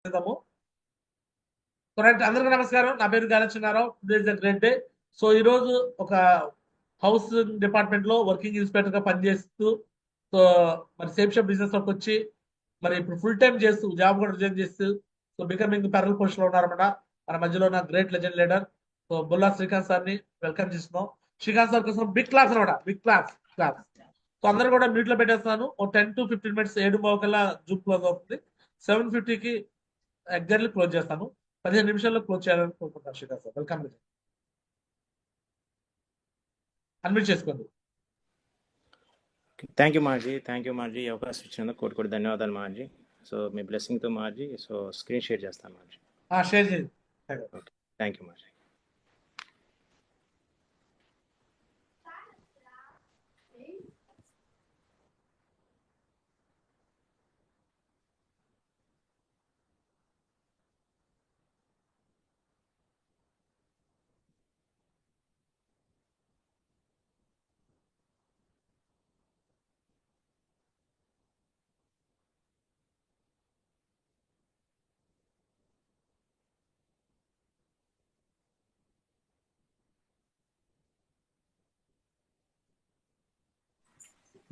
చేద్దాము. రైట్, అందరికీ నమస్కారం. నా పేరు Ganachannarao. Today is a great day. So ఈ రోజు ఒక హౌస్ డిపార్ట్మెంట్ లో వర్కింగ్ ఇన్స్పెక్టర్ గా పనిచేస్తూ, సో మరి సేఫ్ షాప్ బిజినెస్ లోకి వచ్చి మరి ఇప్పుడు ఫుల్ టైం చేస్తూ జాబ్ కూడా రిజైన్ చేస్తూ సో బికమింగ్ ప్యారల్ పోస్ట్ లో ఉన్నారన్నమాట. మన మధ్యలో ఉన్న great legend leader so Bulla Srikanth sir ని వెల్కమ్ చేస్తున్నాం. శ్రీకాంత్ సార్ కోసం బిగ్ క్లాస్ అనమాట, బిగ్ క్లాస్ క్లాస్. సో అందరూ కూడా మ్యూట్ లో పెట్టేస్తున్నాను. ఒక 10 to 15 minutes 7 కల్లా జూమ్ క్లోజ్ అవుతుంది. 7:50కి ఎగ్జాక్ట్లీ క్లోజ్ చేస్తాను. 15 నిమిషాల్లో క్లోజ్ చేయాలని కోరుకుంటాను. Srikanth sir welcome. అన్మ్యూట్ చేసుకోండి. థ్యాంక్ యూ మాజీ, ఈ అవకాశం ఇచ్చినందుకు కోటి కోటి ధన్యవాదాలు మాజీ. సో మీ బ్లెస్సింగ్తో మాజీ, సో స్క్రీన్ షేర్ చేస్తాను మాజీ. షేర్ చేయండి. ఓకే, థ్యాంక్ యూ మాజీ.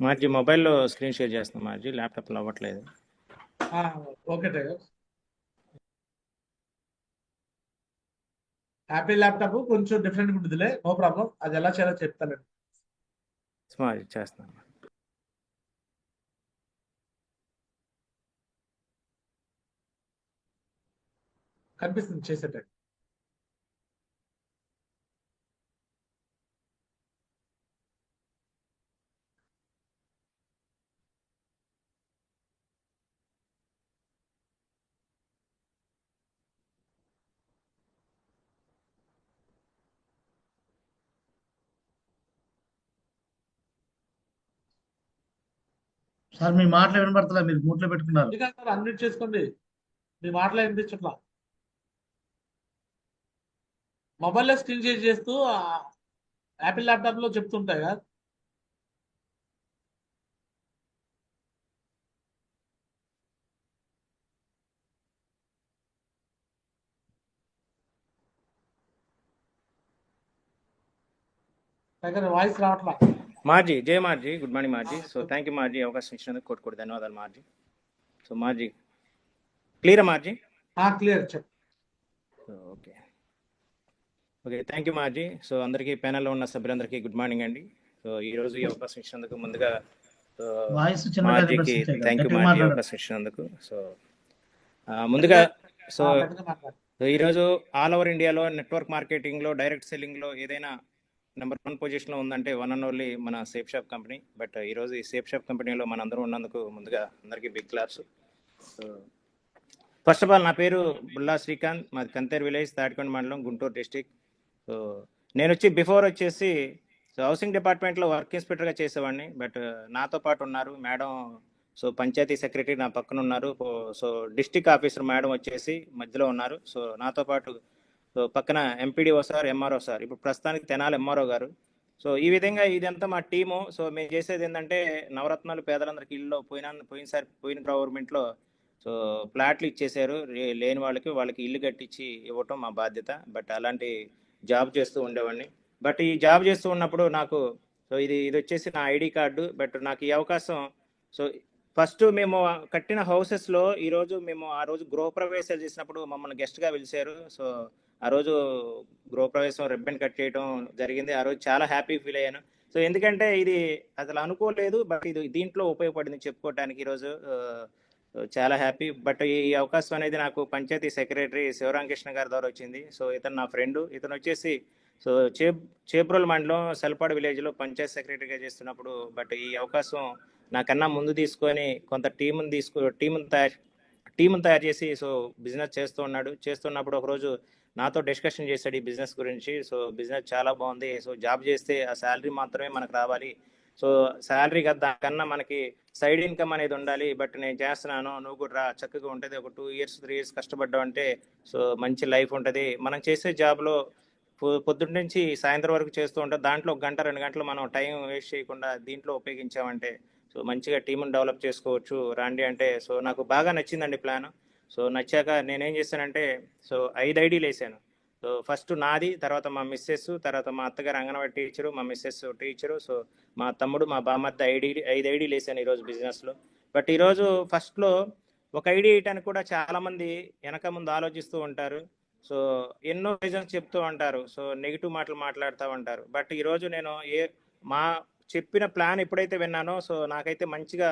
మార్జీ మొబైల్లో స్క్రీన్ షేర్ చేస్తున్నాం మార్జీ, ల్యాప్టాప్లో అవ్వట్లేదు. Okay tiger. యాపిల్ ల్యాప్టాప్ కొంచెం డిఫరెంట్ ఉంటుందిలే, నో ప్రాబ్లం. అది ఎలా చేయాలో చెప్తానండి. మార్జీ చేస్తున్నాను. కనిపిస్తుంది చేసేటట్టు. సార్ మీ మాటలు వినబడతలే, మీరు మూట్లో పెట్టుకున్నారు. సార్ అన్మ్యూట్ చేసుకోండి, మీ మాటలు వినిపించట్లా. మొబైల్లో స్క్రీన్ షేర్ చేస్తూ యాపిల్ ల్యాప్టాప్ లో చెప్తుంటాయి కదా. టైగర్ వాయిస్ రావట్లా. మార్జీ, జై Marji, good morning Marji. So thank you Marji, అవకాశం ఇచ్చినందుకు కోటి కోటి ధన్యవాదాలు మార్జీ. సో మార్జీ క్లియరా మార్జీ? క్లియర్ చెప్పు. Okay okay, thank you Marji. So అందరికీ ప్యానెల్లో ఉన్న సభ్యులందరికీ గుడ్ మార్నింగ్ అండి. సో ఈరోజు ఈ అవకాశం ఇచ్చినందుకు ముందుగా మార్జీకి థ్యాంక్ యూ మార్జీ, అవకాశం ఇచ్చినందుకు. సో ముందుగా సో ఈరోజు ఆల్ ఓవర్ ఇండియాలో నెట్వర్క్ మార్కెటింగ్లో, డైరెక్ట్ సెల్లింగ్లో ఏదైనా నెంబర్ 1 పొజిషన్లో ఉందంటే వన్ అండ్ ఓన్లీ మన సేఫ్ షాప్ కంపెనీ. బట్ ఈరోజు ఈ సేఫ్ షాప్ కంపెనీలో మన అందరూ ఉన్నందుకు ముందుగా అందరికీ big class. So first of all నా పేరు బుల్లా శ్రీకాంత్, మాది కంతేర్ విలేజ్, తాటికొండ మండలం, గుంటూరు డిస్టిక్. సో నేను బిఫోర్ వచ్చేసి సో హౌసింగ్ డిపార్ట్మెంట్లో వర్క్ ఇన్స్పెక్టర్గా చేసేవాడిని. బట్ నాతో పాటు ఉన్నారు మేడం, సో పంచాయతీ సెక్రటరీ నా పక్కన ఉన్నారు. సో డిస్టిక్ ఆఫీసర్ మేడం వచ్చేసి మధ్యలో ఉన్నారు. సో నాతో పాటు సో పక్కన ఎంపీడీఓ సార్, ఎంఆర్ఓ సార్, ఇప్పుడు ప్రస్తుతానికి తెనాలి ఎంఆర్ఓ గారు. సో ఈ విధంగా ఇదంతా మా టీము. సో మేము చేసేది ఏంటంటే నవరత్నాలు పేదలందరికీ ఇల్లు పోయిన గవర్నమెంట్లో సో ఫ్లాట్లు ఇచ్చేసారు, లేని వాళ్ళకి ఇల్లు కట్టించి ఇవ్వటం మా బాధ్యత. బట్ అలాంటి జాబ్ చేస్తూ ఉండేవాడిని. బట్ ఈ జాబ్ చేస్తూ ఉన్నప్పుడు నాకు సో ఇది వచ్చేసి నా ఐడి కార్డు. బట్ నాకు ఈ అవకాశం సో ఫస్ట్ మేము కట్టిన హౌసెస్లో ఈరోజు మేము ఆ రోజు గృహప్రవేశాలు చేసినప్పుడు మమ్మల్ని గెస్ట్గా పిలిచారు. సో ఆ రోజు గృహప్రవేశం రిబ్బన్ కట్ చేయడం జరిగింది. ఆ రోజు చాలా హ్యాపీ ఫీల్ అయ్యాను. సో ఎందుకంటే ఇది అసలు అనుకోలేదు, బట్ ఇది దీంట్లో ఉపయోగపడింది చెప్పుకోవడానికి ఈరోజు చాలా హ్యాపీ. బట్ ఈ అవకాశం అనేది నాకు పంచాయతీ సెక్రటరీ శివరామకృష్ణ గారి ద్వారా వచ్చింది. సో ఇతను నా ఫ్రెండ్. ఇతను వచ్చేసి సో చేబ్రోల్ మండలం సెల్పాడు విలేజ్లో పంచాయతీ సెక్రటరీగా చేస్తున్నప్పుడు బట్ ఈ అవకాశం నాకన్నా ముందు తీసుకొని కొంత టీమును తయారు చేసి సో బిజినెస్ చేస్తున్నప్పుడు ఒకరోజు నాతో డిస్కషన్ చేశాడు ఈ బిజినెస్ గురించి. సో బిజినెస్ చాలా బాగుంది, సో జాబ్ చేస్తే ఆ శాలరీ మాత్రమే మనకు రావాలి, సో శాలరీ కదా దానికన్నా మనకి సైడ్ ఇన్కమ్ అనేది ఉండాలి. బట్ నేను చేస్తున్నాను, నువ్వు కూడా చక్కగా ఉంటుంది. ఒక 2 years 3 years కష్టపడ్డావు అంటే సో మంచి లైఫ్ ఉంటుంది. మనం చేసే జాబ్లో పొద్దున్న నుంచి సాయంత్రం వరకు చేస్తూ ఉంటాం. దాంట్లో 1 గంట 2 గంటలు మనం టైం వేస్ట్ చేయకుండా దీంట్లో ఉపయోగించామంటే సో మంచిగా టీముని డెవలప్ చేసుకోవచ్చు రండి అంటే. సో నాకు బాగా నచ్చిందండి ప్లాన్. సో నచ్చాక నేనేం చేశానంటే సో 5 ఐడీలు వేసాను. సో ఫస్ట్ నాది, తర్వాత మా మిస్సెస్, తర్వాత మా అత్తగారు అంగన్వాడీ టీచరు, మా మిస్సెస్ టీచరు, సో మా తమ్ముడు, మా బామ్మర్ది 5 ఐడీలు వేసాను ఈరోజు బిజినెస్లో. బట్ ఈరోజు ఫస్ట్లో ఒక ఐడి వేయటానికి కూడా చాలామంది వెనక ముందు ఆలోచిస్తూ ఉంటారు. సో ఎన్నో రీజన్స్ చెప్తూ ఉంటారు. సో నెగిటివ్ మాటలు మాట్లాడుతూ ఉంటారు. బట్ ఈరోజు నేను మా చెప్పిన ప్లాన్ ఎప్పుడైతే విన్నానో సో నాకైతే మంచిగా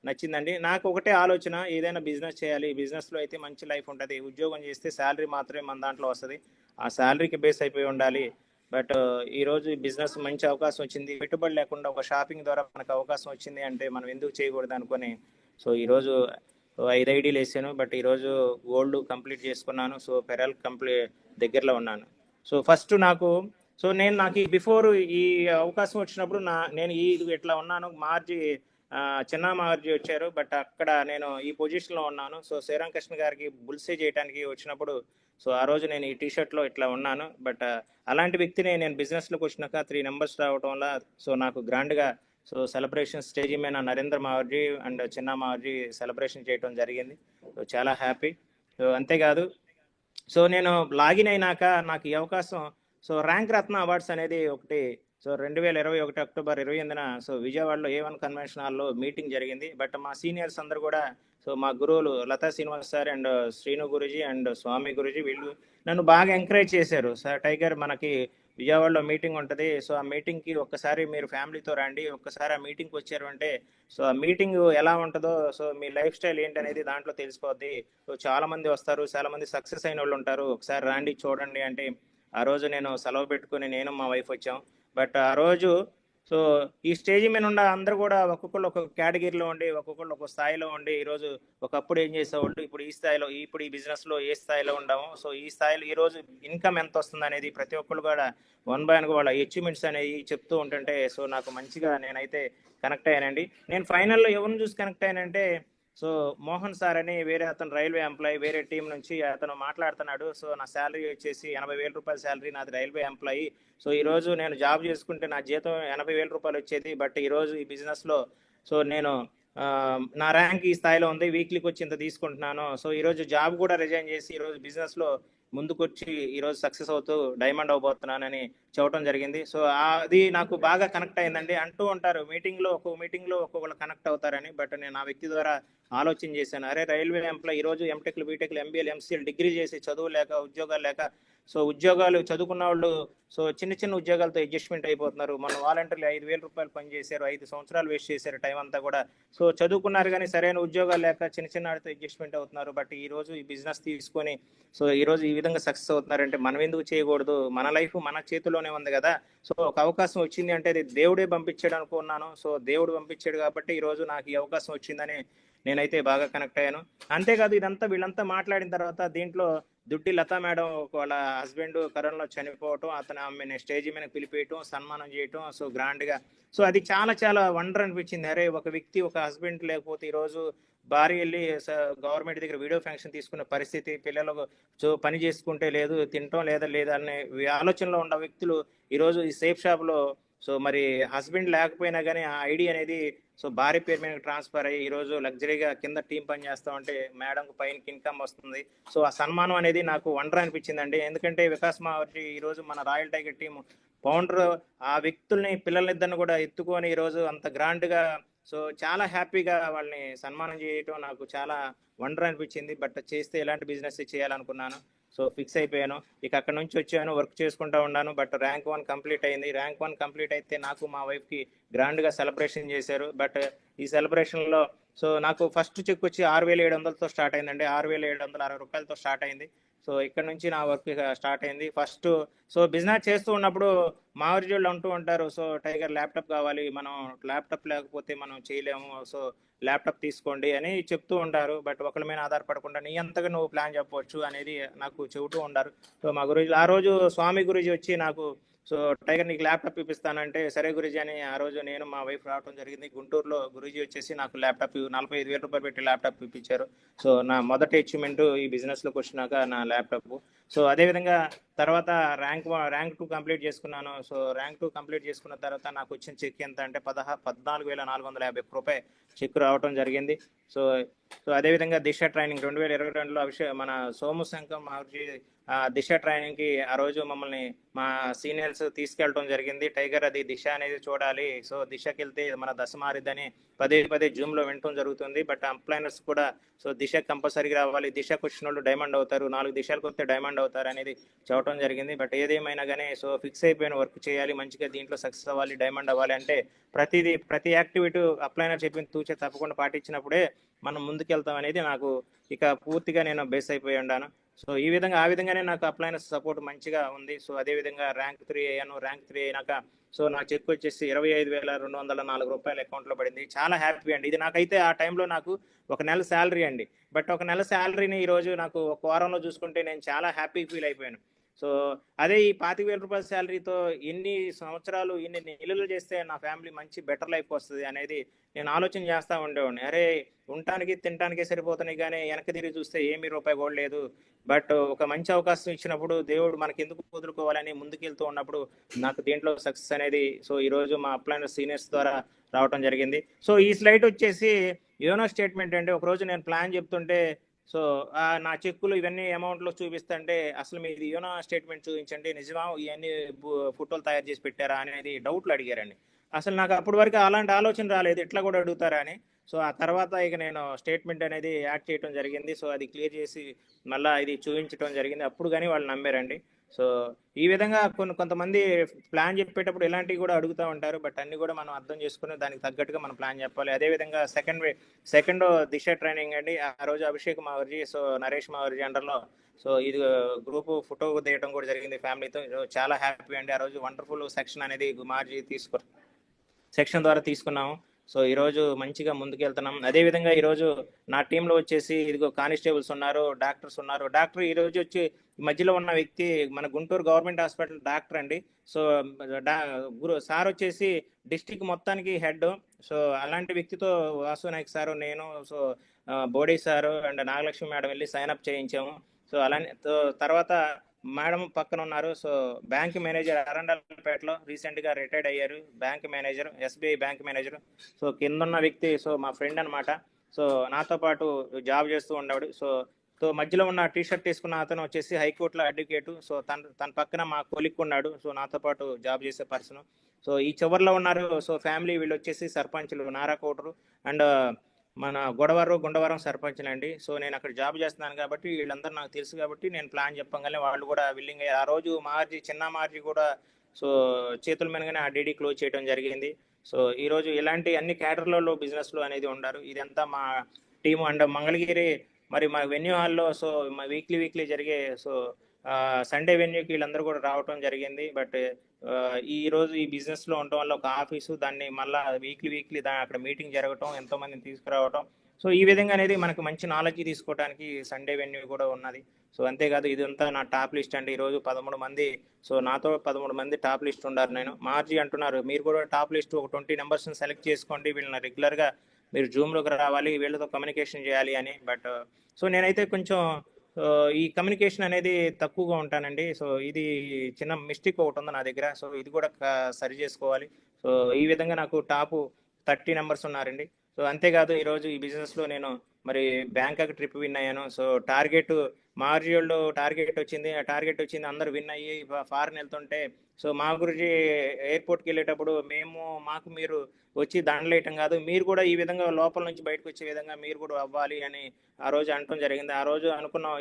నచ్చిందండి. నాకు ఒకటే ఆలోచన, ఏదైనా బిజినెస్ చేయాలి, బిజినెస్లో అయితే మంచి లైఫ్ ఉంటుంది. ఉద్యోగం చేస్తే శాలరీ మాత్రమే మన దాంట్లో వస్తుంది, ఆ శాలరీకి బేస్ అయిపోయి ఉండాలి. బట్ ఈరోజు ఈ బిజినెస్ మంచి అవకాశం వచ్చింది, పెట్టుబడి లేకుండా ఒక షాపింగ్ ద్వారా మనకు అవకాశం వచ్చింది అంటే మనం ఎందుకు చేయకూడదు అనుకొని సో ఈరోజు 5 ఐడీలు వేసాను. బట్ ఈరోజు గోల్డ్ కంప్లీట్ చేసుకున్నాను. సో పెరల్ కంప్లీట్ దగ్గరలో ఉన్నాను. సో ఫస్ట్ నాకు బిఫోర్ ఈ అవకాశం వచ్చినప్పుడు నేను ఇట్లా ఉన్నాను. చిన్న మార్జీ వచ్చారు, బట్ అక్కడ నేను ఈ పొజిషన్లో ఉన్నాను. సో శ్రీరామ్ కృష్ణ గారికి బుల్సే చేయడానికి వచ్చినప్పుడు సో ఆ రోజు నేను ఈ టీషర్ట్లో ఇట్లా ఉన్నాను. బట్ అలాంటి వ్యక్తిని నేను బిజినెస్లోకి వచ్చినాక 3 నెంబర్స్ రావడం వల్ల సో నాకు గ్రాండ్గా సో సెలబ్రేషన్ స్టేజ్ మీద నరేంద్ర మావర్జీ అండ్ చిన్న మావర్జీ సెలబ్రేషన్ చేయడం జరిగింది. సో చాలా హ్యాపీ. సో అంతేకాదు సో నేను లాగిన్ అయినాక నాకు ఈ అవకాశం సో ర్యాంక్ రత్న అవార్డ్స్ అనేది ఒకటి సో 2021 అక్టోబర్ 28న సో విజయవాడలో A1 కన్వెన్షన్ హాల్లో మీటింగ్ జరిగింది. బట్ మా సీనియర్స్ అందరూ కూడా సో మా గురువులు Latha Srinivas sir and Srinu Guruji and Swami Guruji వీళ్ళు నన్ను బాగా ఎంకరేజ్ చేశారు. సార్ టైగర్ మనకి విజయవాడలో మీటింగ్ ఉంటుంది, సో ఆ మీటింగ్కి ఒక్కసారి మీరు ఫ్యామిలీతో రండి, ఒక్కసారి ఆ మీటింగ్కి వచ్చారు అంటే సో ఆ మీటింగ్ ఎలా ఉంటుందో సో మీ లైఫ్ స్టైల్ ఏంటనేది దాంట్లో తెలిసిపోద్ది. సో చాలామంది వస్తారు, చాలామంది సక్సెస్ అయిన వాళ్ళు ఉంటారు, ఒకసారి రండి చూడండి అంటే ఆ రోజు నేను సెలవు పెట్టుకుని నేను మా వైఫ్ వచ్చాం. బట్ ఆ రోజు సో ఈ స్టేజ్ మీద ఉన్న అందరూ కూడా ఒక్కొక్కళ్ళు ఒక్కొక్క కేటగిరీలో ఉండి ఒక్కొక్కళ్ళు ఒక్కొక్క స్థాయిలో ఉండి ఈరోజు ఒకప్పుడు ఏం చేసేవాళ్ళు ఇప్పుడు ఈ స్థాయిలో ఇప్పుడు ఈ బిజినెస్లో ఏ స్థాయిలో ఉన్నామో సో ఈ స్థాయిలో ఈరోజు ఇన్కమ్ ఎంత వస్తుంది అనేది ప్రతి ఒక్కళ్ళు కూడా 1 by 1 వాళ్ళ అచీవ్మెంట్స్ అనేవి చెప్తూ ఉంటుంటే సో నాకు మంచిగా నేనైతే కనెక్ట్ అయ్యానండి. నేను ఫైనల్లో ఎవరిని చూసి కనెక్ట్ అయ్యానంటే సో మోహన్ సార్ అని వేరే అతను రైల్వే ఎంప్లాయీ వేరే టీం నుంచి అతను మాట్లాడుతున్నాడు. సో నా శాలరీ వచ్చేసి 80,000 రూపాయల శాలరీ, నాది రైల్వే ఎంప్లాయీ. సో ఈరోజు నేను జాబ్ చేసుకుంటే నా జీతం 80,000 రూపాయలు వచ్చేది. బట్ ఈరోజు ఈ బిజినెస్లో సో నేను నా ర్యాంక్ ఈ స్థాయిలో ఉంది, వీక్లీకి వచ్చి ఇంత తీసుకుంటున్నాను. సో ఈరోజు జాబ్ కూడా రిజైన్ చేసి ఈరోజు బిజినెస్లో ముందుకొచ్చి ఈరోజు సక్సెస్ అవుతూ డైమండ్ అవబోతున్నానని చెప్పడం జరిగింది. సో అది నాకు బాగా కనెక్ట్ అయిందండి. అంటూ ఉంటారు మీటింగ్లో ఒక్కొక్కరు కనెక్ట్ అవుతారని, బట్ నేను ఆ వ్యక్తి ద్వారా ఆలోచన చేశాను. అరే రైల్వే ఎంప్లాయ్ ఈరోజు ఎంటెక్లు బీటెక్లు ఎంబీఏలు ఎంసీఎల్ డిగ్రీ చేసి చదువు లేక ఉద్యోగాలు లేక సో ఉద్యోగాలు చదువుకున్న వాళ్ళు సో చిన్న ఉద్యోగాలతో అడ్జస్ట్మెంట్ అయిపోతున్నారు. మన వాలంటీర్లు 5,000 రూపాయలు పని చేశారు, 5 సంవత్సరాలు వేస్ట్ చేశారు టైం అంతా కూడా. సో చదువుకున్నారు కానీ సరైన ఉద్యోగాలు లేక చిన్న వాటితో అడ్జస్ట్మెంట్ అవుతున్నారు. బట్ ఈ రోజు ఈ బిజినెస్ తీసుకొని సో ఈ రోజు ఈ విధంగా సక్సెస్ అవుతున్నారంటే మనం ఎందుకు చేయకూడదు, మన లైఫ్ మన చేతిలోనే ఉంది కదా. సో ఒక అవకాశం వచ్చింది అంటే అది దేవుడే పంపించాడు అనుకున్నాను. సో దేవుడు పంపించాడు కాబట్టి ఈ రోజు నాకు ఈ అవకాశం వచ్చిందని నేనైతే బాగా కనెక్ట్ అయ్యాను. అంతేకాదు ఇదంతా వీళ్ళంతా మాట్లాడిన తర్వాత దీంట్లో దుడ్డి లతా మేడం వాళ్ళ హస్బెండ్ కరోనాలో చనిపోవటం, అతను ఆమె స్టేజ్ మీద పిలిపేయటం, సన్మానం చేయటం సో గ్రాండ్గా సో అది చాలా వండర్ అనిపించింది. అరే ఒక వ్యక్తి ఒక హస్బెండ్ లేకపోతే ఈరోజు భార్య వెళ్ళి గవర్నమెంట్ దగ్గర వీడియో ఫంక్షన్ తీసుకునే పరిస్థితి, పిల్లలకు సో పని చేసుకుంటే లేదు, తినటం లేదా అనే ఆలోచనలో ఉన్న వ్యక్తులు ఈరోజు ఈ సేఫ్ షాప్లో సో మరి హస్బెండ్ లేకపోయినా కానీ ఆ ఐడి అనేది సో భార్య పేరు మీద ట్రాన్స్ఫర్ అయ్యి ఈరోజు లగ్జరీగా కింద టీం పని చేస్తామంటే మేడంకు పైన ఇన్కమ్ వస్తుంది. సో ఆ సన్మానం అనేది నాకు వండర్ అనిపించిందండి. ఎందుకంటే వికాస్ మావర్జీ ఈరోజు మన రాయల్ టైగర్ టీం ఫౌండర్ ఆ వ్యక్తుల్ని పిల్లలిద్దరిని కూడా ఎత్తుకొని ఈరోజు అంత గ్రాండ్గా సో చాలా హ్యాపీగా వాళ్ళని సన్మానం చేయటం నాకు చాలా వండర్ అనిపించింది. బట్ చేస్తే ఎలాంటి బిజినెస్ చేయాలనుకున్నాను. సో ఫిక్స్ అయిపోయాను. ఇక అక్కడ నుంచి వచ్చాను, వర్క్ చేసుకుంటూ ఉన్నాను. బట్ ర్యాంక్ 1 కంప్లీట్ అయింది. ర్యాంక్ 1 కంప్లీట్ అయితే నాకు మా వైఫ్కి గ్రాండ్గా సెలబ్రేషన్ చేశారు. బట్ ఈ సెలబ్రేషన్లో సో నాకు ఫస్ట్ చెక్ వచ్చి 6,700తో స్టార్ట్ అయిందండి. 6,760 రూపాయలతో స్టార్ట్ అయింది. సో ఇక్కడ నుంచి నా వర్క్ స్టార్ట్ అయింది. ఫస్ట్ సో బిజినెస్ చేస్తూ ఉన్నప్పుడు మావర్జీళ్ళు అంటూ ఉంటారు సో టైగర్ ల్యాప్టాప్ కావాలి, మనం ల్యాప్టాప్ లేకపోతే మనం చేయలేము, సో ల్యాప్టాప్ తీసుకోండి అని చెప్తూ ఉంటారు. బట్ ఒకరి మీద ఆధారపడకుండా నీ అంతగా నువ్వు ప్లాన్ చెప్పవచ్చు అనేది నాకు చెబుతూ ఉంటారు. సో మా గురుజీ ఆ రోజు స్వామి గురుజీ వచ్చి నాకు సో టైగర్ నీకు ల్యాప్టాప్ ఇప్పిస్తానంటే సరే గురుజీ అని ఆ రోజు నేను మా వైఫ్ రావడం జరిగింది. గుంటూరులో గురుజీ వచ్చేసి నాకు ల్యాప్టాప్ 45,000 రూపాయలు పెట్టి ల్యాప్టాప్ ఇప్పించారు. సో నా మొదటి అచీవ్మెంట్ ఈ బిజినెస్లోకి వచ్చినాక నా ల్యాప్టాప్. సో అదేవిధంగా తర్వాత ర్యాంక్ 2 కంప్లీట్ చేసుకున్నాను. సో ర్యాంక్ 2 కంప్లీట్ చేసుకున్న తర్వాత నాకు వచ్చిన చెక్ ఎంత అంటే 14,450 రూపాయలు చెక్ రావటం జరిగింది. సో సో అదేవిధంగా దిశ ట్రైనింగ్ 2022లో మన సోము శంకర్ మహర్జీ దిశ ట్రైనింగ్కి ఆ రోజు మమ్మల్ని మా సీనియర్స్ తీసుకెళ్ళటం జరిగింది. టైగర్ అది దిశ అనేది చూడాలి, సో దిశకి వెళ్తే మన దశ మారిద్దని పదే జూమ్లో వినటం జరుగుతుంది. బట్ ఎంప్లాయనర్స్ కూడా సో దిశ కంపల్సరీగా రావాలి, దిశకు వచ్చిన వాళ్ళు డైమండ్ అవుతారు, 4 దిశలకు వస్తే డైమండ్ అవుతారు అనేది చెప్పడం జరిగింది. బట్ ఏదేమైనా కానీ సో ఫిక్స్ అయిపోయిన వర్క్ చేయాలి, మంచిగా దీంట్లో సక్సెస్ అవ్వాలి, డైమండ్ అవ్వాలి అంటే ప్రతి యాక్టివిటీ అప్లైనర్ చెప్పిన తూచే తప్పకుండా పాటించినప్పుడే మనం ముందుకెళ్తాం అనేది నాకు ఇక పూర్తిగా నేను బేస్ అయిపోయి ఉన్నాను. సో ఆ విధంగానే నాకు అప్లైనర్స్ సపోర్ట్ మంచిగా ఉంది. సో అదేవిధంగా ర్యాంక్ 3 అయ్యాను. ర్యాంక్ 3 అయినాక సో నా చెక్ వచ్చేసి 25,204 రూపాయలు అకౌంట్లో పడింది. చాలా హ్యాపీ అండి. ఇది నాకైతే ఆ టైంలో నాకు ఒక నెల శాలరీ అండి. బట్ ఒక నెల శాలరీని ఈరోజు నాకు ఒక వారంలో చూసుకుంటే నేను చాలా హ్యాపీ ఫీల్ అయిపోయాను. సో అదే ఈ 25,000 రూపాయల శాలరీతో ఎన్ని సంవత్సరాలు ఎన్ని నెలలు చేస్తే నా ఫ్యామిలీ మంచి బెటర్ లైఫ్ వస్తుంది అనేది నేను ఆలోచన చేస్తూ ఉండేవాడిని. అరే ఉండటానికి తినటానికే సరిపోతున్నాయి కానీ వెనక్కి తిరిగి చూస్తే ఏమీ రూపాయి కూడా లేదు. బట్ ఒక మంచి అవకాశం ఇచ్చినప్పుడు దేవుడు మనకి ఎందుకు వదులుకోవాలని ముందుకెళ్తూ ఉన్నప్పుడు నాకు దీంట్లో సక్సెస్ అనేది సో ఈరోజు మా అప్లైనర్ సీనియర్స్ ద్వారా రావటం జరిగింది. సో ఈ స్లైడ్ వచ్చేసి యోనో స్టేట్మెంట్ అండి. ఒకరోజు నేను ప్లాన్ చెప్తుంటే సో నా చెక్కులు ఇవన్నీ అమౌంట్లో చూపిస్తుంటే అసలు మీది యోనో స్టేట్మెంట్ చూపించండి, నిజమా ఇవన్నీ ఫోటోలు తయారు చేసి పెట్టారా అనేది డౌట్లు అడిగారండి. అసలు నాకు అప్పటి వరకు అలాంటి ఆలోచన రాలేదు, ఎట్లా కూడా అడుగుతారా అని. సో ఆ తర్వాత ఇక నేను స్టేట్మెంట్ అనేది యాడ్ చేయడం జరిగింది. సో అది క్లియర్ చేసి మళ్ళీ ఇది చూపించడం జరిగింది. అప్పుడు కానీ వాళ్ళు నమ్మారండి. సో ఈ విధంగా కొంతమంది ప్లాన్ చెప్పేటప్పుడు ఇలాంటివి కూడా అడుగుతూ ఉంటారు. బట్ అన్ని కూడా మనం అర్థం చేసుకుని దానికి తగ్గట్టుగా మనం ప్లాన్ చెప్పాలి. అదేవిధంగా సెకండ్ దిశ ట్రైనింగ్ అండి. ఆ రోజు అభిషేక్ మావర్జీ సో నరేష్ మావర్జీ అండర్లో సో ఇది గ్రూప్ ఫోటో తీయడం కూడా జరిగింది ఫ్యామిలీతో. చాలా హ్యాపీ అండి. ఆ రోజు వండర్ఫుల్ సెక్షన్ అనేది మార్జీ సెక్షన్ ద్వారా తీసుకున్నాము. సో ఈరోజు మంచిగా ముందుకు వెళ్తున్నాం. అదేవిధంగా ఈరోజు నా టీంలో వచ్చేసి ఇదిగో కానిస్టేబుల్స్ ఉన్నారు, డాక్టర్స్ ఉన్నారు. డాక్టర్ ఈరోజు వచ్చి మధ్యలో ఉన్న వ్యక్తి మన గుంటూరు గవర్నమెంట్ హాస్పిటల్ డాక్టర్ అండి. సో సార్ వచ్చేసి డిస్టిక్ మొత్తానికి హెడ్. సో అలాంటి వ్యక్తితో వాసు నాయక్ సారు, నేను, so body sir and Nagalakshmi madam వెళ్ళి సైన్ అప్ చేయించాము. సో అలానే తర్వాత మేడం పక్కన ఉన్నారు. సో బ్యాంక్ మేనేజర్ అరండల్పేటలో రీసెంట్గా రిటైర్డ్ అయ్యారు, bank manager, SBI bank manager. So కింద ఉన్న వ్యక్తి సో మా ఫ్రెండ్ అనమాట. సో నాతో పాటు జాబ్ చేస్తూ ఉండేవాడు. సో మధ్యలో ఉన్న టీషర్ట్ తీసుకున్న అతను వచ్చేసి హైకోర్టులో అడ్వకేటు. సో తన పక్కన మా కొలిక్ ఉన్నాడు, సో నాతో పాటు జాబ్ చేసే పర్సన్. సో ఈ చివరిలో ఉన్నారు సో ఫ్యామిలీ, వీళ్ళు వచ్చేసి సర్పంచులు నారాకోటరు అండ్ మన గుండవరం సర్పంచ్లు అండి. సో నేను అక్కడ జాబ్ చేస్తున్నాను కాబట్టి వీళ్ళందరూ నాకు తెలుసు కాబట్టి నేను ప్లాన్ చెప్పగానే వాళ్ళు కూడా విల్లింగ్ అయ్యారు. ఆ రోజు చిన్న మార్జీ కూడా సో చేతుల మీదగానే ఆ డీడీ క్లోజ్ చేయడం జరిగింది. సో ఈరోజు ఇలాంటి అన్ని క్యాడర్లలో బిజినెస్లు అనేది ఉన్నారు. ఇదంతా మా టీము అండ్ మంగళగిరి మరి మా వెన్యూ హాల్లో సో మా వీక్లీ జరిగే సో సండే వెన్యూకి వీళ్ళందరూ కూడా రావటం జరిగింది. బట్ ఈ రోజు ఈ బిజినెస్లో ఉండటం వల్ల ఒక ఆఫీసు, దాన్ని మళ్ళీ వీక్లీ అక్కడ మీటింగ్ జరగటం, ఎంతో మందిని తీసుకురావటం. సో ఈ విధంగా అనేది మనకు మంచి నాలెడ్జ్ తీసుకోవడానికి సండే వెన్యూ కూడా ఉన్నది. సో అంతేకాదు ఇదంతా నా టాప్ లిస్ట్ అండి. ఈరోజు 13 మంది, సో నాతో 13 మంది టాప్ లిస్ట్ ఉన్నారు. నేను మార్జీ అంటున్నారు మీరు కూడా టాప్ లిస్ట్ ఒక 20 నెంబర్స్ని సెలెక్ట్ చేసుకోండి, వీళ్ళని రెగ్యులర్గా మీరు జూమ్లోకి రావాలి, వీళ్ళతో కమ్యూనికేషన్ చేయాలి అని. బట్ సో నేనైతే కొంచెం ఈ కమ్యూనికేషన్ అనేది తక్కువగా ఉంటానండి. సో ఇది చిన్న మిస్టేక్ ఒకటి ఉంది నా దగ్గర. సో ఇది కూడా సరి చేసుకోవాలి. సో ఈ విధంగా నాకు టాప్ 30 నెంబర్స్ ఉన్నారండి. సో అంతేకాదు ఈరోజు ఈ బిజినెస్లో నేను మరి బ్యాంకాక్ ట్రిప్ విన్ అయ్యాను. సో టార్గెట్ మార్జియోల్లో టార్గెట్ వచ్చింది, ఆ టార్గెట్ వచ్చింది, అందరు విన్ అయ్యి ఫారెన్ వెళ్తుంటే సో మా గురించి ఎయిర్పోర్ట్కి వెళ్ళేటప్పుడు మాకు మీరు వచ్చి దండలేయటం కాదు, మీరు కూడా ఈ విధంగా లోపల నుంచి బయటకు వచ్చే విధంగా మీరు కూడా అవ్వాలి అని ఆ రోజు అనటం జరిగింది. ఆ రోజు అనుకున్నాం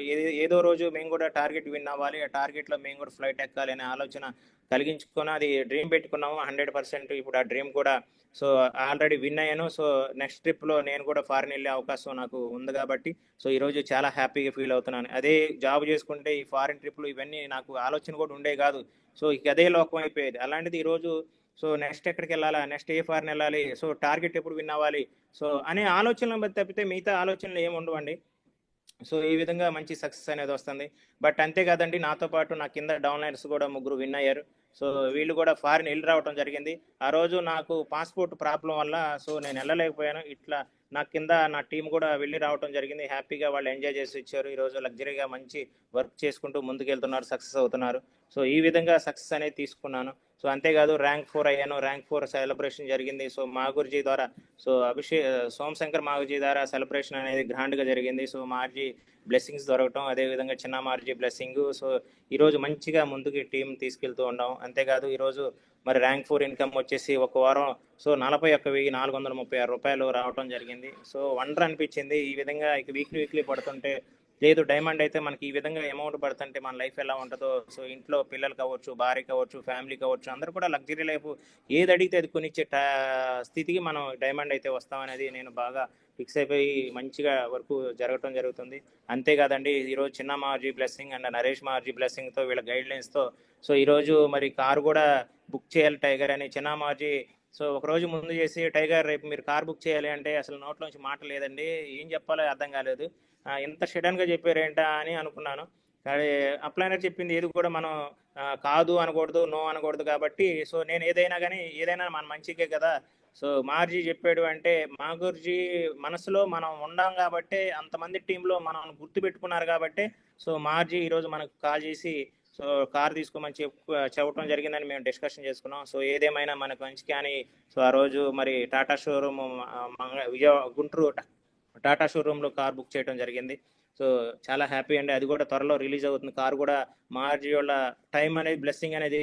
ఏదో రోజు మేము కూడా టార్గెట్ విన్ అవ్వాలి, ఆ టార్గెట్లో మేము కూడా ఫ్లైట్ ఎక్కాలి అనే ఆలోచన కలిగించుకుని అది డ్రీమ్ పెట్టుకున్నాము 100%. ఇప్పుడు ఆ డ్రీమ్ కూడా సో ఆల్రెడీ విన్ అయ్యాను. సో నెక్స్ట్ ట్రిప్లో నేను కూడా ఫారిన్ వెళ్ళే అవకాశం నాకు ఉంది కాబట్టి సో ఈరోజు చాలా హ్యాపీగా ఫీల్ అవుతున్నాను. అదే జాబ్ చేసుకుంటే ఈ ఫారిన్ ట్రిప్లు ఇవన్నీ నాకు ఆలోచన కూడా ఉండే కాదు. సో ఇక అదే లోకం అయిపోయేది. అలాంటిది ఈరోజు సో నెక్స్ట్ ఎక్కడికి వెళ్ళాలా, నెక్స్ట్ ఏ ఫారిన్ వెళ్ళాలి, సో టార్గెట్ ఎప్పుడు విన్ అవ్వాలి సో అనే ఆలోచనలు తప్పితే మిగతా ఆలోచనలు ఏమి ఉండవండి. సో ఈ విధంగా మంచి సక్సెస్ అనేది వస్తుంది. బట్ అంతేకాదండి, నాతో పాటు నా కింద డౌన్లైనర్స్ కూడా ముగ్గురు విన్ అయ్యారు. సో వీళ్ళు కూడా ఫారిన్ వెళ్ళి రావడం జరిగింది. ఆ రోజు నాకు పాస్పోర్ట్ ప్రాబ్లం వల్ల సో నేను వెళ్ళలేకపోయాను. ఇట్లా నా కింద నా టీం కూడా వెళ్ళి రావడం జరిగింది. హ్యాపీగా వాళ్ళు ఎంజాయ్ చేసి ఇచ్చారు. ఈరోజు లగ్జరీగా మంచి వర్క్ చేసుకుంటూ ముందుకెళ్తున్నారు, సక్సెస్ అవుతున్నారు. సో ఈ విధంగా సక్సెస్ అనేది తీసుకున్నాను. సో అంతేకాదు ర్యాంక్ 4 అయ్యాను. ర్యాంక్ 4 సెలబ్రేషన్ జరిగింది. సో మా గురుజీ ద్వారా, సో సోమశంకర్ మాగుజీ ద్వారా సెలబ్రేషన్ అనేది గ్రాండ్గా జరిగింది. సో మార్జీ బ్లెస్సింగ్స్ దొరకటం, అదేవిధంగా చిన్న మార్జీ బ్లెస్సింగ్. సో ఈరోజు మంచిగా ముందుకి టీం తీసుకెళ్తూ ఉన్నాం. అంతేకాదు ఈరోజు మరి ర్యాంక్ 4 ఇన్కమ్ వచ్చేసి ఒక వారం సో 41,436 రూపాయలు రావటం జరిగింది. సో వండర్ అనిపించింది. ఈ విధంగా ఇక వీక్లీ పడుతుంటే, లేదు డైమండ్ అయితే మనకి ఈ విధంగా అమౌంట్ పడుతుంటే మన లైఫ్ ఎలా ఉంటుందో, సో ఇంట్లో పిల్లలు కావచ్చు, భార్య కావచ్చు, ఫ్యామిలీ కావచ్చు, అందరూ కూడా లగ్జరీ లైఫ్ ఏది అడిగితే అది కొనిచ్చే స్థితికి మనం డైమండ్ అయితే వస్తామనేది నేను బాగా ఫిక్స్ అయిపోయి మంచిగా వర్క్ జరగటం జరుగుతుంది. అంతేకాదండి, ఈరోజు చిన్న మార్జీ బ్లెస్సింగ్ అండ్ నరేష్ మార్జీ బ్లెస్సింగ్తో వీళ్ళ గైడ్లైన్స్తో సో ఈరోజు మరి కారు కూడా బుక్ చేయాలి టైగర్ అని చిన్న మార్జీ సో ఒకరోజు ముందు చేసి, టైగర్ రేపు మీరు కార్ బుక్ చేయాలి అంటే అసలు నోట్లోంచి మాట లేదండి, ఏం చెప్పాలో అర్థం కాలేదు. ఇంత సడన్గా చెప్పారేంటా అని అనుకున్నాను. కానీ అప్లైనర్ చెప్పింది ఏది కూడా మనం కాదు అనకూడదు, నో అనకూడదు. కాబట్టి సో నేను ఏదైనా మన మంచికే కదా. సో మార్జీ చెప్పాడు అంటే మా గురుజీ మనసులో మనం ఉండాం కాబట్టి, అంతమంది టీంలో మనం గుర్తుపెట్టుకున్నారు కాబట్టి సో మార్జీ ఈరోజు మనకు కాల్ చేసి సో కార్ తీసుకోమని చెప్పడం జరిగిందని మేము డిస్కషన్ చేసుకున్నాం. సో ఏదేమైనా మనకు మంచి కానీ సో ఆ రోజు మరి టాటా షోరూమ్ గుంటూరు టాటా షోరూంలో కార్ బుక్ చేయడం జరిగింది. సో చాలా హ్యాపీ అండి. అది కూడా త్వరలో రిలీజ్ అవుతుంది. కార్ కూడా మార్జీ వాళ్ళ టైం అనేది బ్లెస్సింగ్ అనేది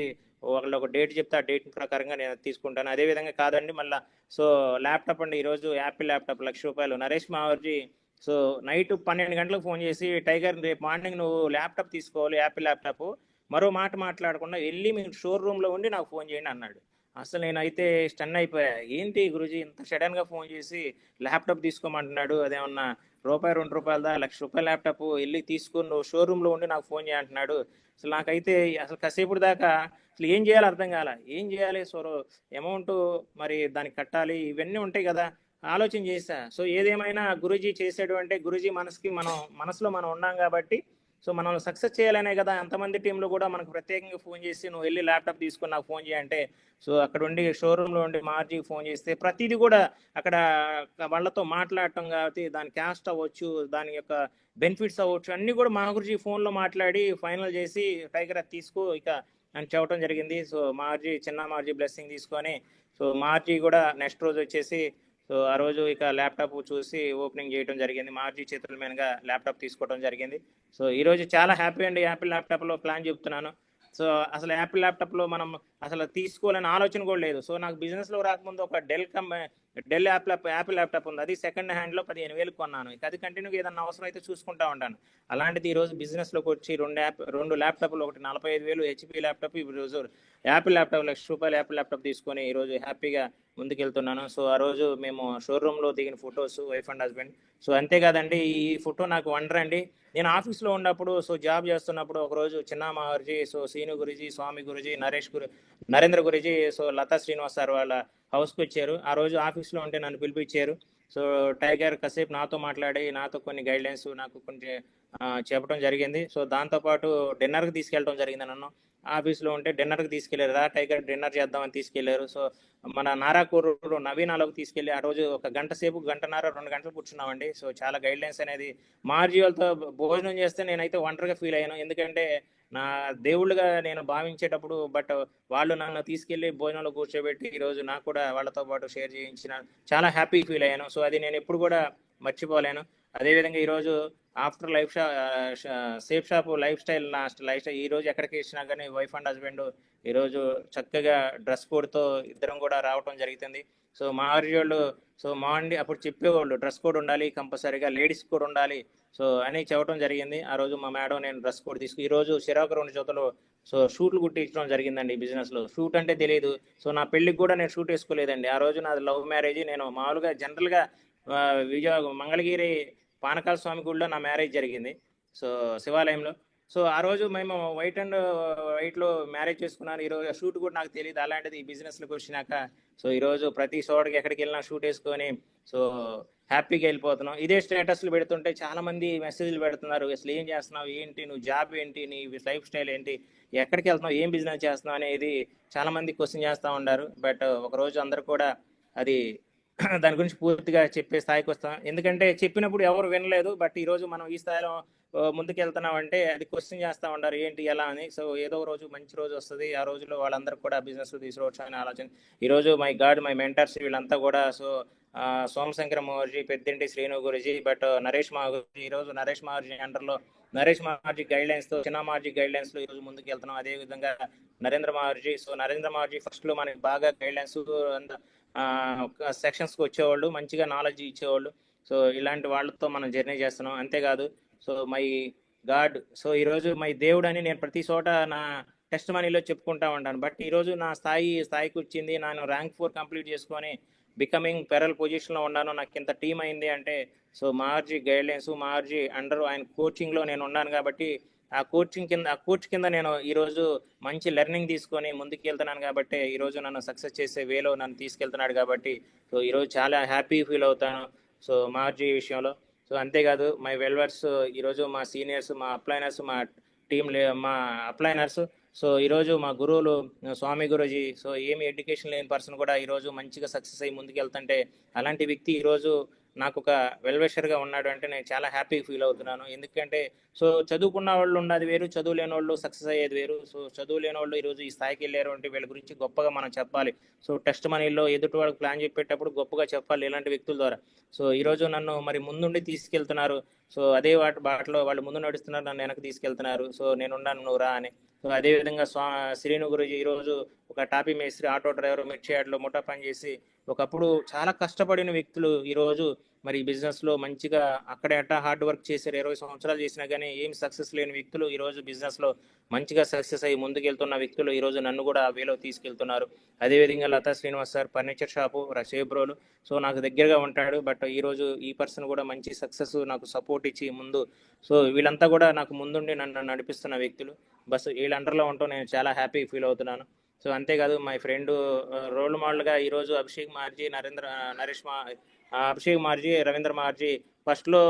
వాళ్ళు ఒక డేట్ చెప్తే ఆ డేట్ ప్రకారంగా నేను తీసుకుంటాను. అదేవిధంగా కాదండి మళ్ళీ సో ల్యాప్టాప్ అండి, ఈరోజు Apple laptop ₹1,00,000 Naresh Mavarji so night 12 గంటలకు ఫోన్ చేసి, టైగర్ రేపు మార్నింగ్ నువ్వు ల్యాప్టాప్ తీసుకోవాలి, యాపిల్ ల్యాప్టాప్, మరో మాట మాట్లాడకుండా వెళ్ళి మీరు షోరూంలో ఉండి నాకు ఫోన్ చేయండి అన్నాడు. అసలు నేనైతే స్టన్ అయిపోయా. ఏంటి గురుజీ ఇంత సడన్గా ఫోన్ చేసి ల్యాప్టాప్ తీసుకోమంటున్నాడు, అదేమన్నా రూపాయి ₹2 ₹1,00,000 ల్యాప్టాప్ వెళ్ళి తీసుకుని నువ్వు షోరూంలో ఉండి నాకు ఫోన్ చేయంటున్నాడు. అసలు నాకైతే అసలు కాసేపు దాకా అసలు ఏం చేయాలో అర్థం కాల. ఏం చేయాలి, సో అమౌంట్ మరి దానికి కట్టాలి, ఇవన్నీ ఉంటాయి కదా, ఆలోచన చేశా. సో ఏదేమైనా గురూజీ చేసాడు అంటే గురూజీ మనసులో మనం ఉన్నాం కాబట్టి సో మనం సక్సెస్ చేయాలనే కదా. ఎంతమంది టీంలో కూడా మనకు ప్రత్యేకంగా ఫోన్ చేసి నువ్వు వెళ్ళి ల్యాప్టాప్ తీసుకుని నాకు ఫోన్ చేయంటే, సో అక్కడ ఉండి షోరూంలో ఉండి మార్జీకి ఫోన్ చేస్తే ప్రతిదీ కూడా అక్కడ వాళ్ళతో మాట్లాడటం కాబట్టి దాని క్యాస్ట్ అవ్వచ్చు, దాని యొక్క బెనిఫిట్స్ అవ్వచ్చు, అన్నీ కూడా మా గురించి ఫోన్లో మాట్లాడి ఫైనల్ చేసి టైగర్ అది తీసుకో ఇక అని చెప్పడం జరిగింది. సో చిన్న మార్జీ బ్లెస్సింగ్ తీసుకొని సో మార్జీ కూడా నెక్స్ట్ రోజు వచ్చేసి సో ఆ రోజు ఇక ల్యాప్టాప్ చూసి ఓపెనింగ్ చేయడం జరిగింది. మార్జీ చేతుల మీదుగా ల్యాప్టాప్ తీసుకోవడం జరిగింది. సో ఈరోజు చాలా హ్యాపీ అండి. యాపిల్ ల్యాప్టాప్లో ప్లాన్ చెప్తున్నాను. సో అసలు యాపిల్ ల్యాప్టాప్లో మనం అసలు తీసుకోవాలని ఆలోచన కూడా లేదు. సో నాకు బిజినెస్లో రాకముందు ఒక డెల్ యాపిల్ ల్యాప్టాప్ ఉంది. అది సెకండ్ హ్యాండ్లో 15,000 కొన్నాను. ఇక అది కంటిన్యూగా ఏదన్నా అవసరం అయితే చూసుకుంటా ఉంటాను. అలాంటిది ఈరోజు బిజినెస్లోకి వచ్చి రెండు ల్యాప్టాప్లు, ఒకటి 45,000 హెచ్పి ల్యాప్టాప్, ఈరోజు యాపిల్ ల్యాప్టాప్ ₹1,00,000 యాపిల్ ల్యాప్టాప్ తీసుకొని ఈరోజు హ్యాపీగా ముందుకెళ్తున్నాను. సో ఆ రోజు మేము షోరూంలో దిగిన photos wife and husband. So అంతేకాదండి, ఈ ఫోటో నాకు వండర్ అండి. నేను ఆఫీస్లో ఉన్నప్పుడు సో జాబ్ చేస్తున్నప్పుడు ఒకరోజు చిన్న మహర్జీ, సో సీను గురుజీ, స్వామి గురుజీ, నరేంద్ర గురుజీ, సో లతా శ్రీనివాస్ సార్ వాళ్ళ హౌస్కి వచ్చారు. ఆ రోజు ఆఫీస్లో ఉంటే నన్ను పిలిపించారు. సో టైగర్ కాసేపు నాతో మాట్లాడి నాతో కొన్ని గైడ్లైన్స్ నాకు కొన్ని చెప్పడం జరిగింది. సో దాంతోపాటు డిన్నర్కి తీసుకెళ్ళడం జరిగింది. నన్ను ఆఫీస్లో ఉంటే డిన్నర్కి తీసుకెళ్లారు. టైగర్ డిన్నర్ చేద్దామని తీసుకెళ్లారు. సో మన నారాకూరు నవీనాలోకి తీసుకెళ్లి ఆ రోజు ఒక గంట సేపు, 1.5-2 గంటలు కూర్చున్నామండి. సో చాలా గైడ్లైన్స్ అనేది మార్జీ వాళ్ళతో భోజనం చేస్తే నేనైతే ఒంటరిగా ఫీల్ అయ్యాను. ఎందుకంటే నా దేవుళ్ళుగా నేను భావించేటప్పుడు, బట్ వాళ్ళు నన్ను తీసుకెళ్లి భోజనంలో కూర్చోబెట్టి ఈరోజు నాకు కూడా వాళ్ళతో పాటు షేర్ చేయించిన చాలా హ్యాపీ ఫీల్ అయ్యాను. సో అది నేను ఎప్పుడు కూడా మర్చిపోలేను. అదేవిధంగా ఈరోజు after safe shop life style ఈరోజు ఎక్కడికి ఇచ్చినా కానీ వైఫ్ అండ్ హస్బెండ్ ఈరోజు చక్కగా డ్రెస్ కోడ్తో ఇద్దరం కూడా రావటం జరుగుతుంది. సో మా వాళ్ళు సో మార్నింగ్ అప్పుడు చెప్పేవాళ్ళు డ్రెస్ కోడ్ ఉండాలి, కంపల్సరీగా లేడీస్ కూడా ఉండాలి సో అని చెప్పడం జరిగింది. ఆ రోజు మా మేడం నేను డ్రెస్ కోడ్ ఈరోజు చిరాకు 2 జతలు సో షూట్లు కుట్టించడం జరిగిందండి. బిజినెస్లో షూట్ అంటే తెలియదు. సో నా పెళ్ళికి కూడా నేను షూట్ వేసుకోలేదండి. ఆ రోజు నాది లవ్ మ్యారేజ్. నేను మామూలుగా జనరల్గా మంగళగిరి పానకాల స్వామి గుడిలో నా మ్యారేజ్ జరిగింది. సో శివాలయంలో. సో ఆ రోజు మేము వైట్ అండ్ వైట్లో మ్యారేజ్ చేసుకున్నాను. ఈరోజు షూట్ కూడా నాకు తెలియదు, అలాంటిది ఈ బిజినెస్లోకి వచ్చినాక సో ఈరోజు ప్రతి చోటకి ఎక్కడికి వెళ్ళినా షూట్ వేసుకొని సో హ్యాపీగా వెళ్ళిపోతున్నాం. ఇదే స్టేటస్లు పెడుతుంటే చాలా మంది మెసేజ్లు పెడుతున్నారు, అసలు ఏం చేస్తున్నావు ఏంటి, నువ్వు జాబ్ ఏంటి, నీ లైఫ్ స్టైల్ ఏంటి, ఎక్కడికి వెళ్తున్నావు, ఏం బిజినెస్ చేస్తున్నావు అనేది చాలా మంది క్వశ్చన్ చేస్తూ ఉంటారు. బట్ ఒకరోజు అందరు కూడా అది దాని గురించి పూర్తిగా చెప్పే స్థాయికి వస్తాం. ఎందుకంటే చెప్పినప్పుడు ఎవరు వినలేదు, బట్ ఈరోజు మనం ఈ స్థాయిలో ముందుకు వెళ్తున్నాం అంటే అది క్వశ్చన్ చేస్తూ ఉంటారు ఏంటి ఎలా అని. సో ఏదో రోజు మంచి రోజు వస్తుంది, ఆ రోజులో వాళ్ళందరూ కూడా బిజినెస్ తీసుకోవచ్చు అనే ఆలోచన. ఈరోజు మై గాడ్ మై మెంటర్స్ వీళ్ళంతా కూడా so సోమశంకర మహర్జీ, Peddinti Srinu Guruji, but Naresh మహర్జీ, ఈరోజు నరేష్ మహర్జీ అండర్లో నరేష్ మహర్జీ గైడ్లైన్స్తో చిన్న మహర్జీ గైడ్లైన్స్లో ఈరోజు ముందుకు వెళ్తున్నాం. అదేవిధంగా నరేంద్ర మహర్జీ, సో నరేంద్ర మహర్జీ ఫస్ట్లో మనకి బాగా గైడ్లైన్స్ సెక్షన్స్కి వచ్చేవాళ్ళు, మంచిగా నాలెడ్జ్ ఇచ్చేవాళ్ళు. సో ఇలాంటి వాళ్ళతో మనం జర్నీ చేస్తున్నాం. అంతేకాదు సో మై గాడ్, సో ఈరోజు మై దేవుడు అని నేను ప్రతి చోట నా టెస్ట్ మనీలో చెప్పుకుంటా ఉంటాను. బట్ ఈరోజు నా స్థాయికి వచ్చింది, నేను ర్యాంక్ 4 కంప్లీట్ చేసుకొని బికమింగ్ పెరల్ పొజిషన్లో ఉన్నాను, నాకు ఇంత టీం అయింది అంటే సో మహర్జీ గైడ్లైన్స్, మహర్జీ అండర్ ఆయన కోచింగ్లో నేను ఉన్నాను. కాబట్టి ఆ కోచ్ కింద నేను ఈరోజు మంచి లెర్నింగ్ తీసుకొని ముందుకు వెళ్తున్నాను. కాబట్టి ఈరోజు నన్ను సక్సెస్ చేసే వేలో నన్ను తీసుకెళ్తున్నాడు. కాబట్టి సో ఈరోజు చాలా హ్యాపీ ఫీల్ అవుతాను సో మహర్జీ విషయంలో. సో అంతేకాదు మై వెల్వర్స్, ఈరోజు మా సీనియర్స్, మా అప్లైనర్స్, మా మా అప్లైనర్స్, సో ఈరోజు మా గురువులు స్వామి గురూజీ, సో ఏమి ఎడ్యుకేషన్ లేని పర్సన్ కూడా ఈరోజు మంచిగా సక్సెస్ అయ్యి ముందుకు వెళ్తుంటే అలాంటి వ్యక్తి ఈరోజు నాకు ఒక వెల్విషర్గా ఉన్నాడు అంటే నేను చాలా హ్యాపీ ఫీల్ అవుతున్నాను. ఎందుకంటే సో చదువుకున్న వాళ్ళు ఉన్నది వేరు, చదువు లేని వాళ్ళు సక్సెస్ అయ్యేది వేరు. సో చదువు లేని వాళ్ళు ఈరోజు ఈ స్థాయికి వెళ్ళారు అంటే వీళ్ళ గురించి గొప్పగా మనం చెప్పాలి. సో టెస్ట్ మనీలో ఎదుటి వాళ్ళకి ప్లాన్ చెప్పేటప్పుడు గొప్పగా చెప్పాలి ఇలాంటి వ్యక్తుల ద్వారా. సో ఈరోజు నన్ను మరి ముందుండి తీసుకెళ్తున్నారు. సో అదే బాటలో వాళ్ళు ముందు నడుస్తున్నారు, నన్ను వెనక్కి తీసుకెళ్తున్నారు. సో నేనున్నాను, నువ్వు రా అని. సో అదేవిధంగా శ్రీను గురుజీ ఈరోజు ఒక టాపీ మేస్త్రి, ఆటో డ్రైవర్, మిర్చి యార్డ్లో ముఠా పనిచేసి ఒకప్పుడు చాలా కష్టపడిన వ్యక్తులు ఈరోజు మరి బిజినెస్లో మంచిగా అక్కడే అట్టా హార్డ్ వర్క్ చేశారు. 20 సంవత్సరాలు చేసినా కానీ ఏం సక్సెస్ లేని వ్యక్తులు ఈరోజు బిజినెస్లో మంచిగా సక్సెస్ అయ్యి ముందుకెళ్తున్న వ్యక్తులు ఈరోజు నన్ను కూడా ఆ వేలో తీసుకెళ్తున్నారు. అదేవిధంగా Latha Srinivas sir, furniture shop Chebrolu, so నాకు దగ్గరగా ఉంటాడు. బట్ ఈరోజు ఈ పర్సన్ కూడా మంచి సక్సెస్ నాకు సపోర్ట్ ఇచ్చి ముందు, సో వీళ్ళంతా కూడా నాకు ముందుండి నన్ను నడిపిస్తున్న వ్యక్తులు. బస్ వీళ్ళ అండర్లో ఉంటూ నేను చాలా హ్యాపీ ఫీల్ అవుతున్నాను. సో అంతేకాదు మై ఫ్రెండ్ రోల్ మోడల్గా ఈరోజు అభిషేక్ మహర్జీ, అభిషేక్ మహర్జీ, రవీంద్ర మహర్జీ, ఫస్ట్లో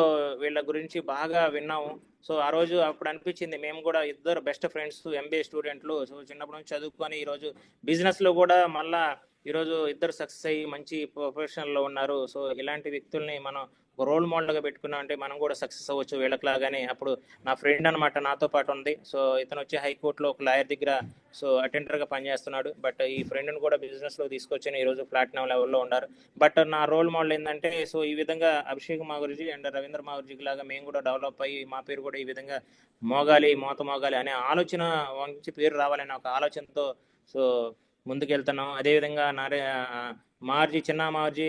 వీళ్ళ గురించి బాగా విన్నాము. సో ఆ రోజు అప్పుడు అనిపించింది మేము కూడా ఇద్దరు బెస్ట్ ఫ్రెండ్స్, ఎంబీఏ స్టూడెంట్లు. సో చిన్నప్పటి నుంచి చదువుకొని ఈరోజు బిజినెస్లో కూడా మళ్ళా ఈరోజు ఇద్దరు సక్సెస్ అయ్యి మంచి ప్రొఫెషన్లో ఉన్నారు. సో ఇలాంటి వ్యక్తుల్ని మనం ఒక రోల్ మోడల్గా పెట్టుకున్నాం అంటే మనం కూడా సక్సెస్ అవ్వచ్చు వీళ్ళకిలాగానే. అప్పుడు నా ఫ్రెండ్ అనమాట నాతో పాటు ఉంది. సో ఇతను వచ్చి హైకోర్టులో ఒక లాయర్ దగ్గర సో అటెండర్గా పనిచేస్తున్నాడు. బట్ ఈ ఫ్రెండ్ని కూడా బిజినెస్లో తీసుకొచ్చి ఈరోజు ప్లాటినం లెవెల్లో ఉన్నారు. బట్ నా రోల్ మోడల్ ఏంటంటే సో ఈ విధంగా అభిషేక్ మహర్జీ అండ్ రవీంద్ర మహర్జీ లాగా మేము కూడా డెవలప్ అయ్యి మా పేరు కూడా ఈ విధంగా మోగాలి అనే ఆలోచన, మంచి పేరు రావాలనే ఒక ఆలోచనతో సో ముందుకెళ్తున్నాం. అదేవిధంగా మహర్జీ, చిన్న మహర్జీ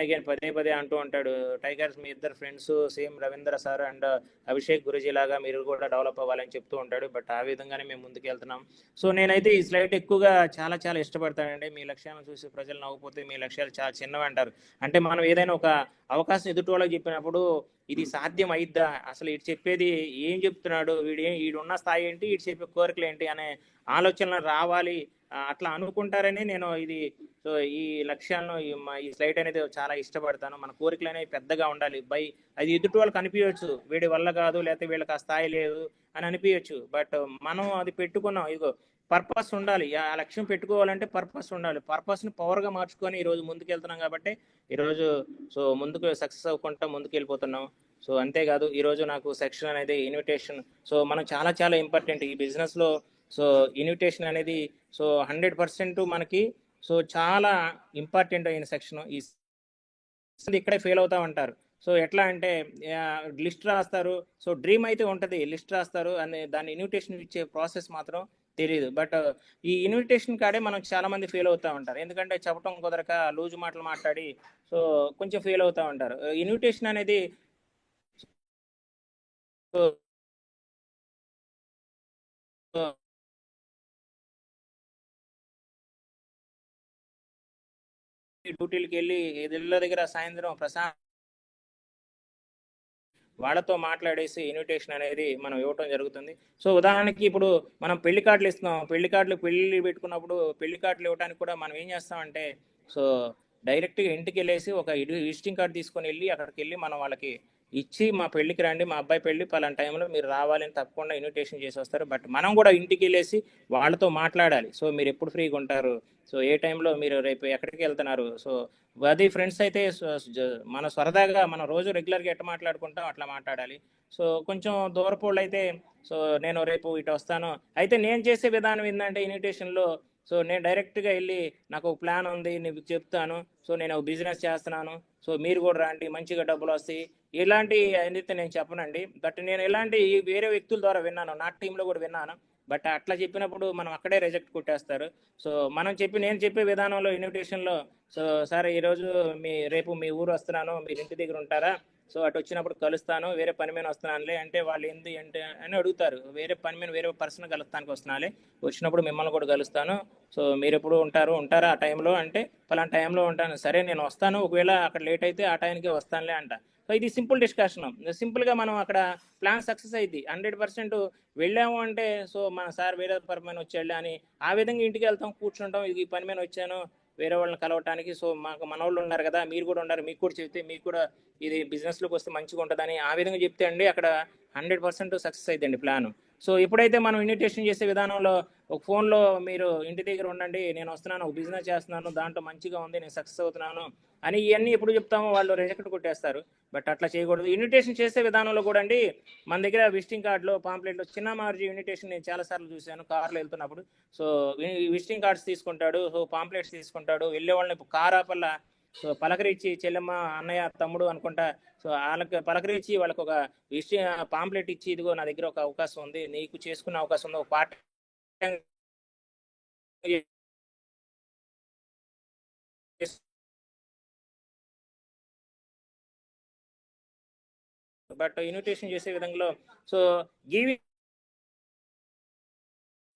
అగైన్ పదే అంటూ ఉంటాడు, టైగర్స్ మీ ఇద్దరు friends same Ravindra sir and Abhishek Guruji లాగా మీరు కూడా డెవలప్ అవ్వాలని చెప్తూ ఉంటాడు. బట్ ఆ విధంగానే మేము ముందుకు వెళ్తున్నాం. సో నేనైతే ఈ స్లైడ్ ఎక్కువగా చాలా ఇష్టపడతానండి. మీ లక్ష్యాలను చూసి ప్రజలు నవ్వుపోతే మీ లక్ష్యాలు చాలా చిన్నవి అంటారు. అంటే మనం ఏదైనా ఒక అవకాశం ఎదుటి వాళ్ళకి చెప్పినప్పుడు ఇది సాధ్యం అయిద్దా, అసలు ఇటు చెప్పేది ఏం చెప్తున్నాడు, వీడున్న స్థాయి ఏంటి, ఇటు చెప్పే కోరికలు ఏంటి అనే ఆలోచనలు రావాలి, అట్లా అనుకుంటారని నేను ఇది సో ఈ లక్ష్యాలను ఈ స్లైడ్ అనేది చాలా ఇష్టపడతాను. మన కోరికలు అనేవి పెద్దగా ఉండాలి. అది ఎదుటి వాళ్ళకి అనిపించవచ్చు వీడి వల్ల కాదు, లేకపోతే వీళ్ళకి ఆ స్థాయి లేదు అని అనిపించవచ్చు. బట్ మనం అది పెట్టుకున్నాం, ఇదిగో పర్పస్ ఉండాలి. ఆ లక్ష్యం పెట్టుకోవాలంటే పర్పస్ ఉండాలి. పర్పస్ని పవర్గా మార్చుకొని ఈరోజు ముందుకు వెళ్తున్నాం. కాబట్టి ఈరోజు సో ముందుకు సక్సెస్ అవ్వకుండా ముందుకు వెళ్ళిపోతున్నాం. సో అంతేకాదు ఈరోజు నాకు సెక్షన్ అనేది ఇన్విటేషన్, సో మనం చాలా ఇంపార్టెంట్ ఈ బిజినెస్లో. సో ఇన్విటేషన్ అనేది సో 100% మనకి సో చాలా ఇంపార్టెంట్ అయిన సెక్షన్. ఈ ఇక్కడే ఫెయిల్ అవుతా ఉంటారు. సో ఎట్లా అంటే లిస్ట్ రాస్తారు, సో డ్రీమ్ అయితే ఉంటుంది, లిస్ట్ రాస్తారు అని దాన్ని ఇన్విటేషన్ ఇచ్చే ప్రాసెస్ మాత్రం తెలియదు. బట్ ఈ ఇన్విటేషన్ కాడే మనం చాలా మంది ఫెయిల్ అవుతూ ఉంటారు. ఎందుకంటే చెప్పడం కుదరక లూజు మాటలు మాట్లాడి సో కొంచెం ఫెయిల్ అవుతూ ఉంటారు. ఇన్విటేషన్ అనేది డ్యూటీలకి వెళ్ళి ఇళ్ళ దగ్గర సాయంత్రం వాళ్ళతో మాట్లాడేసి ఇన్విటేషన్ అనేది మనం ఇవ్వటం జరుగుతుంది. సో ఉదాహరణకి ఇప్పుడు మనం పెళ్లి కార్డులు ఇస్తున్నాం, పెళ్లి పెట్టుకున్నప్పుడు పెళ్లి కార్డులు ఇవ్వడానికి కూడా మనం ఏం చేస్తామంటే, సో డైరెక్ట్గా ఇంటికి వెళ్ళేసి ఒక విజిటింగ్ కార్డు తీసుకొని వెళ్ళి అక్కడికి వెళ్ళి మనం వాళ్ళకి ఇచ్చి, మా పెళ్లికి రండి, మా అబ్బాయి పెళ్లి పలానా టైంలో మీరు రావాలని తప్పకుండా ఇన్విటేషన్ చేసి వస్తారు. బట్ మనం కూడా ఇంటికి వెళ్ళేసి వాళ్ళతో మాట్లాడాలి. సో మీరు ఎప్పుడు ఫ్రీగా ఉంటారు, సో ఏ టైంలో మీరు రేపు ఎక్కడికి వెళ్తున్నారు, సో అది ఫ్రెండ్స్ అయితే మన సరదాగా మనం రోజు రెగ్యులర్గా ఎట్లా మాట్లాడుకుంటాం అట్లా మాట్లాడాలి. సో కొంచెం దూరపోళ్ళు అయితే, సో నేను రేపు ఇటు వస్తాను, అయితే నేను చేసే విధానం ఏంటంటే ఇన్విటేషన్లో, సో నేను డైరెక్ట్గా వెళ్ళి నాకు ఒక ప్లాన్ ఉంది నీకు చెప్తాను, సో నేను ఒక బిజినెస్ చేస్తున్నాను, సో మీరు కూడా రండి మంచిగా డబ్బులు వస్తాయి, ఇలాంటి అయితే నేను చెప్పనండి. బట్ నేను ఇలాంటి వేరే వ్యక్తుల ద్వారా విన్నాను, నా టీంలో కూడా విన్నాను. బట్ అట్లా చెప్పినప్పుడు మనం అక్కడే రిజెక్ట్ కొట్టేస్తారు. సో నేను చెప్పే విధానంలో ఇన్విటేషన్లో, సో సార్ ఈరోజు రేపు మీ ఊరు వస్తున్నాను, మీరు ఇంటి దగ్గర ఉంటారా, సో అటు వచ్చినప్పుడు కలుస్తాను, వేరే పని మీద వస్తున్నానులే అంటే వాళ్ళు ఏంటి అని అడుగుతారు. వేరే పని మీద వేరే పర్సన్ కలుస్తానికి వస్తున్నాలే, వచ్చినప్పుడు మిమ్మల్ని కూడా కలుస్తాను, సో మీరు ఎప్పుడు ఉంటారా ఆ టైంలో అంటే పలానా టైంలో ఉంటాను, సరే నేను వస్తాను, ఒకవేళ అక్కడ లేట్ అయితే ఆ టైంకి వస్తానులే అంట. సో ఇది సింపుల్ డిస్కషన్. సింపుల్గా మనం అక్కడ ప్లాన్ సక్సెస్ అయింది 100%. వెళ్ళాము అంటే, సో మన సార్ వేరే పని మీద వచ్చాడు అని ఆ విధంగా ఇంటికి వెళ్తాం, కూర్చుంటాం, ఇది పని మీద వచ్చాను వేరే వాళ్ళని కలవటానికి, సో మన వాళ్ళు ఉన్నారు కదా, మీరు కూడా ఉన్నారు, మీకు కూడా చెప్తే మీకు కూడా ఇది బిజినెస్లోకి వస్తే మంచిగా ఉంటుందని ఆ విధంగా చెప్తే అండి అక్కడ 100% సక్సెస్ అవుతుందండి ప్లాన్. సో ఎప్పుడైతే మనం ఇన్విటేషన్ చేసే విధానంలో ఒక ఫోన్లో మీరు ఇంటి దగ్గర ఉండండి, నేను వస్తున్నాను, ఒక బిజినెస్ చేస్తున్నాను, దాంట్లో మంచిగా ఉంది, నేను సక్సెస్ అవుతున్నాను అని ఇవన్నీ ఎప్పుడు చెప్తామో వాళ్ళు రిజెక్ట్ కొట్టేస్తారు. బట్ అట్లా చేయకూడదు. ఇన్విటేషన్ చేసే విధానంలో కూడా అండి మన దగ్గర విజిటింగ్ కార్డులో పాంప్లెట్లో చిన్న మార్జీ ఇన్విటేషన్ నేను చాలాసార్లు చూశాను కార్లో వెళ్తున్నప్పుడు. సో విజిటింగ్ కార్డ్స్ తీసుకుంటాడు, సో పాంప్లెట్స్ తీసుకుంటాడు, వెళ్ళే వాళ్ళని కార్ ఆపల్లా సో పలకరించి చెల్లెమ్మ అన్నయ్య తమ్ముడు అనుకుంటా, సో వాళ్ళకి పలకరించి వాళ్ళకి ఒక పాంప్లెట్ ఇచ్చి, ఇదిగో నా దగ్గర ఒక అవకాశం ఉంది, నీకు చేసుకునే అవకాశం ఉంది, ఒక పార్ట్ టైం బట్ ఇన్విటేషన్ చేసే విధంగా సో గివింగ్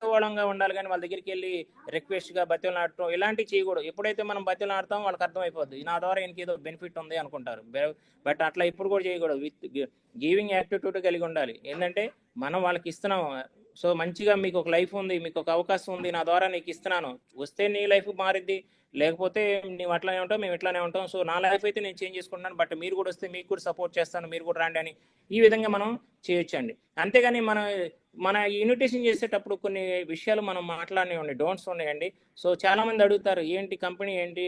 వాళ్ళంగా ఉండాలి, కానీ వాళ్ళ దగ్గరికి వెళ్ళి రిక్వెస్ట్గా బతిలు ఆడటం ఇలాంటివి చేయకూడదు. ఎప్పుడైతే మనం బతిలు ఆడతాం వాళ్ళకి అర్థమైపోద్ది నా ద్వారా ఇంక ఏదో బెనిఫిట్ ఉంది అనుకుంటారు. బట్ అట్లా ఇప్పుడు కూడా చేయకూడదు. విత్ గివింగ్ యాటిట్యూడ్ కలిగి ఉండాలి. ఏంటంటే మనం వాళ్ళకి ఇస్తున్నాం, సో మంచిగా మీకు ఒక లైఫ్ ఉంది, మీకు ఒక అవకాశం ఉంది, నా ద్వారా నీకు ఇస్తున్నాను, వస్తే నీ లైఫ్ మారిద్ది, లేకపోతే నువ్వు అట్లానే ఉంటావు, మేము ఇట్లానే ఉంటాం, సో నా లైఫ్ అయితే నేను చేంజ్ చేసుకుంటాను, బట్ మీరు కూడా వస్తే మీకు కూడా సపోర్ట్ చేస్తాను, మీరు కూడా రండి అని ఈ విధంగా మనం చేయొచ్చండి. అంతేగాని మన ఇన్విటేషన్ చేసేటప్పుడు కొన్ని విషయాలు మనం మాట్లాడినవి డోంట్స్ ఉన్నాయండి. సో చాలా మంది అడుగుతారు, ఏంటి కంపెనీ ఏంటి,